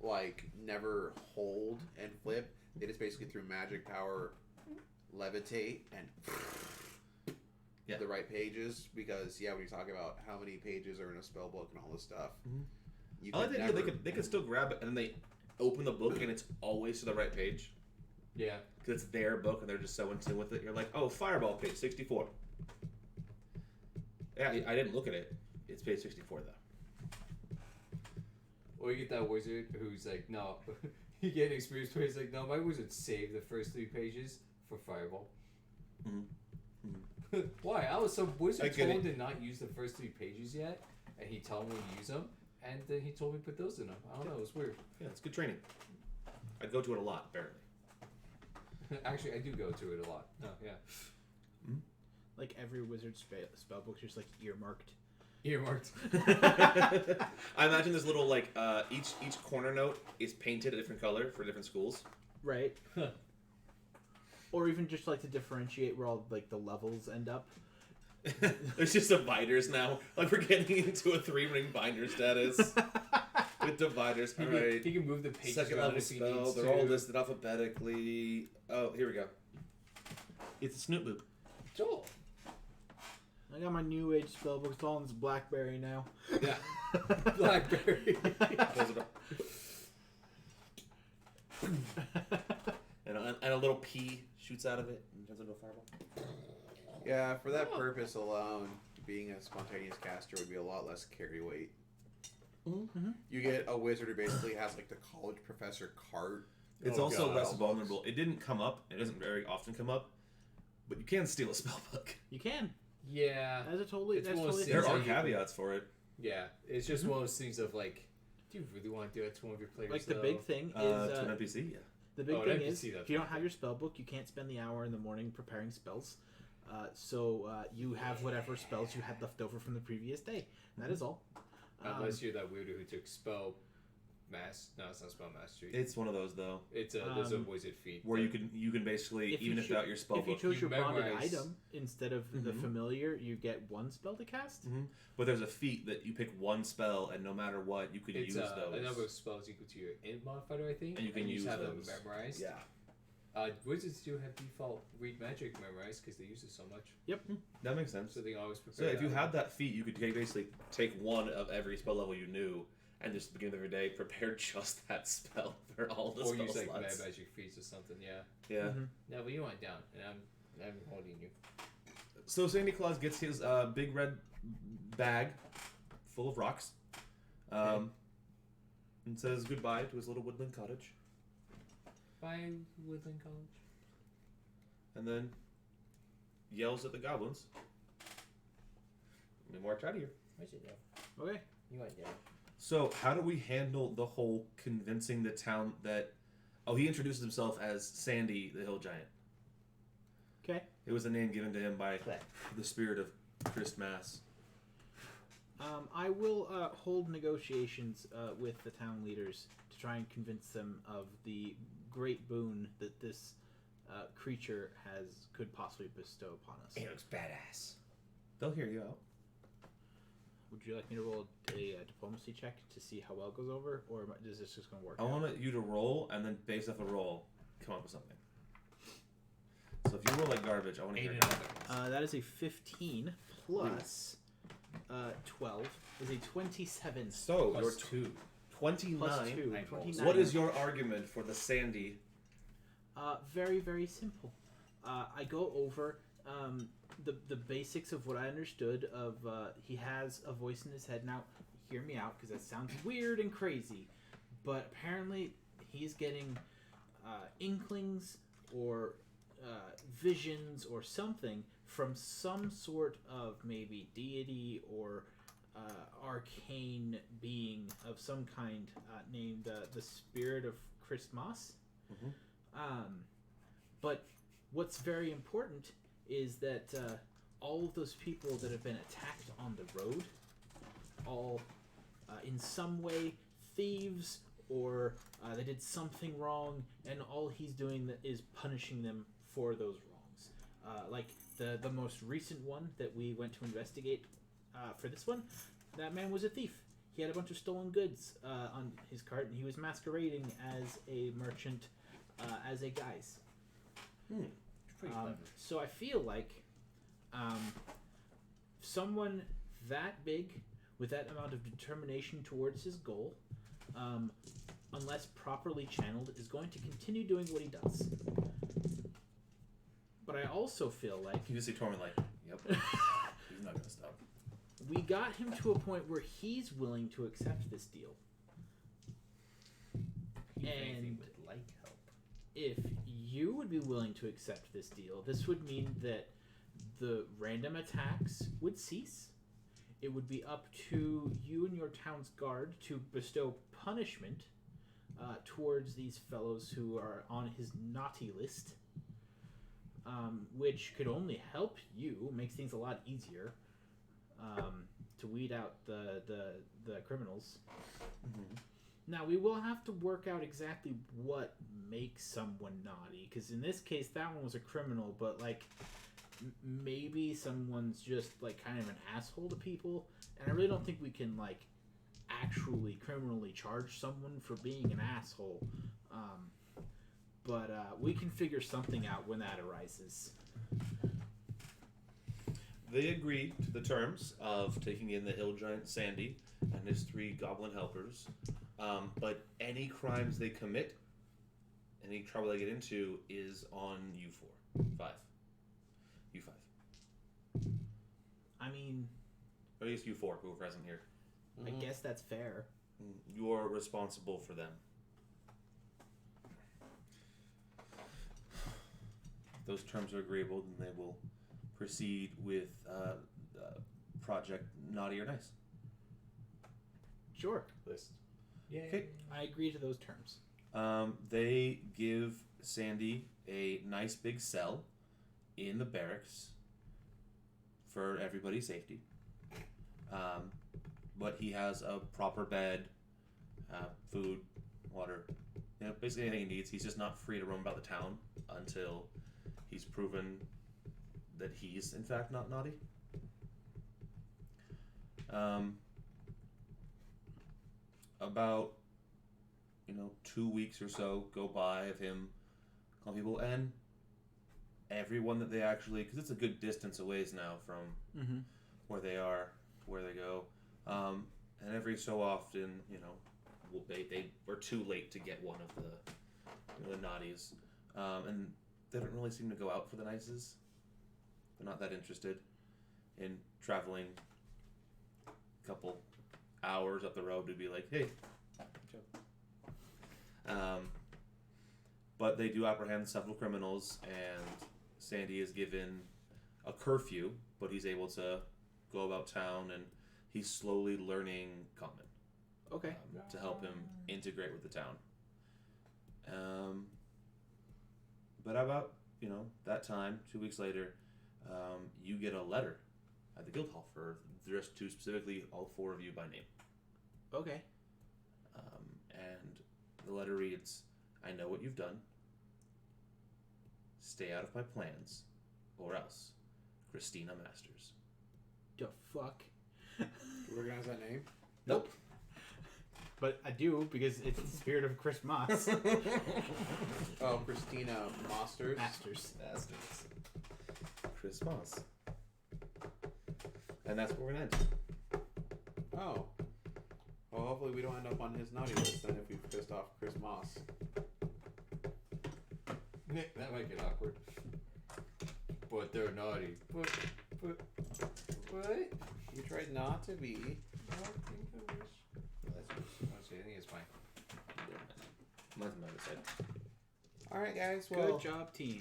like never hold and flip. They just basically through magic power levitate and Yeah. the right pages, because when you talk about how many pages are in a spell book and all this stuff, you I like could the idea never. they could still grab it, and then they open the book, and it's always to the right page Yeah. because it's their book, and they're just so in tune with it. You're like, oh, Fireball, page 64. Yeah, I didn't look at it. It's page 64 though. Or you get that wizard who's like, no. You get an experience where he's like, no, my wizard saved the first 3 pages for Fireball. Why? I was some wizard I get told it. to not use the first 3 pages yet, and he told me to use them, and then he told me to put those in them. I don't know, it was weird. Yeah, it's good training. I'd go to it a lot, apparently. Actually, I do go to it a lot. Oh, yeah. Like every wizard spell book's just like earmarked. Earmarked. I imagine this little like each corner note is painted a different color for different schools. Right. Or even just like to differentiate where all like the levels end up. There's just dividers now. Like we're getting into a 3-ring binder status with dividers. He All can, right. he can move the pages Second around level if he spell. needs They're to. all listed alphabetically. Oh, here we go. It's a Snoop Boop. Joel. I got my new age spell book. It's all in this BlackBerry now. Yeah. Blackberry. Close it up. And a little P shoots out of it and turns into a fireball. Yeah, for that purpose alone, being a spontaneous caster would be a lot less carry weight. Mm-hmm. You get a wizard who basically has like the college professor cart. It's Oh, also God. less vulnerable. It didn't come up. It doesn't very often come up. But you can steal a spell book. You can. Yeah. That's a totally. It's That's one of totally. those There are things that you- caveats for it. Yeah. It's just one of those things of like, do you really want to do it to one of your players? Like the though? big thing is To an NPC, yeah. the big Oh, an thing NPC, is that's if you don't one have your spell book, you can't spend the hour in the morning preparing spells. So you have whatever spells you had left over from the previous day. That is all. Unless you're that weirdo who took spell No, it's not spell mastery. It's one of those though, There's a wizard feat where that- you can basically If you even if cho- without your spell If you book, chose You your bonded memorize- item instead of the Mhm. familiar, you get one spell to cast. but there's a feat that you pick one spell and no matter what you could it's use those. a number of spells equal to your int modifier, I think, And you can just use have those. them memorized. Yeah, Wizards do have default read magic memorized because they use it so much, that makes sense. so they always So prepare. if you that. had that feat, you could basically take one of every spell level you knew, and just at the beginning of every day prepare just that spell for all the or spell use like slots. mad magic feats or something, yeah. Yeah. Mhm. No, but you went down, and I'm holding you. So Sandy Claus gets his big red bag full of rocks, and says goodbye to his little woodland cottage, Bye, Woodland College. and then yells at the goblins. We march out of here. Where's it go? Okay. You went down. So how do we handle the whole convincing the town that? Oh, he introduces himself as Sandy the Hill Giant. Okay. It was a name given to him by Clap. the spirit of Christmas. I will hold negotiations with the town leaders to try and convince them of the great boon that this creature could possibly bestow upon us. He looks badass. They'll hear you out. Would you like me to roll a diplomacy check to see how well it goes over, or is this just going to work? I out? want you to roll, and then based off the roll, come up with something. So if you roll like garbage, I want to hear it. That is a 15 plus 12 is a 27. So Plus you're 2. 29. Plus 2. I rolled 29. What is your argument for the Sandy? Very, very simple. I go over the basics of what I understood of he has a voice in his head. Now, hear me out, because that sounds weird and crazy, but apparently he's getting inklings or visions or something from some sort of maybe deity or arcane being of some kind named the Spirit of Christmas. But what's very important is that all of those people that have been attacked on the road, all in some way thieves or they did something wrong, and all he's doing is punishing them for those wrongs. Like the most recent one that we went to investigate for this one, that man was a thief. He had a bunch of stolen goods on his cart, and he was masquerading as a merchant, as a guise. Pretty clever. So I feel like someone that big with that amount of determination towards his goal, unless properly channeled, is going to continue doing what he does. But I also feel like You just see Torment like, yep, he's not gonna stop. we got him to a point where he's willing to accept this deal. If And- anything would like help. If you would be willing to accept this deal, this would mean that the random attacks would cease. It would be up to you and your town's guard to bestow punishment towards these fellows who are on his naughty list, which could only help you, makes things a lot easier to weed out the criminals. Now, we will have to work out exactly what makes someone naughty, because in this case, that one was a criminal, but, like, maybe someone's just, like, kind of an asshole to people, and I really don't think we can, like, actually criminally charge someone for being an asshole, but we can figure something out when that arises. They agree to the terms of taking in the hill giant Sandy and his 3 goblin helpers, but any crimes they commit, any trouble they get into, is on you 5. You 5. I mean, Or at least you 4 who are present here. I guess that's fair. You're responsible for them. If those terms are agreeable, then they will proceed with Project Naughty or Nice. Sure, List. Yeah. Okay. I agree to those terms. They give Sandy a nice big cell in the barracks for everybody's safety. But he has a proper bed, food, water, basically anything he needs. He's just not free to roam about the town until he's proven that he's in fact not naughty. About 2 weeks or so go by of him calling people, and everyone that they actually, because it's a good distance away now from where they are, where they go, and every so often, they were too late to get one of the naughties, and they don't really seem to go out for the nices. They're not that interested in traveling a couple hours up the road to be like, hey. But they do apprehend several criminals, and Sandy is given a curfew, but he's able to go about town, and he's slowly learning Common. Okay. To help him integrate with the town. But about, that time, 2 weeks later, you get a letter at the guild hall for addressed to specifically all 4 of you by name. Okay. And the letter reads, I know what you've done. Stay out of my plans, or else. Christina Masters. The fuck? Do you recognize that name? Nope. But I do, because it's the spirit of Chris Moss. Oh, Christina Masters. Masters. Bastards. Chris Moss. And that's where we're going to end. Oh. Well, hopefully we don't end up on his naughty list then if we've pissed off Chris Moss. That might get awkward. But they're naughty. But what? You tried not to be. I don't think I wish. That's I think it's fine. Mine's on my other side. Alright, guys. Well, Good job, team.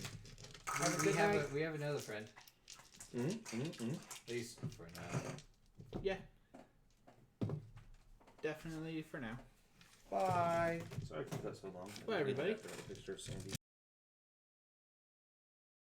have a We good have night. we have another friend. At least for now. Yeah. Definitely for now. Bye. Sorry to keep that so long. Bye, everybody. I have to have a picture of Sandy.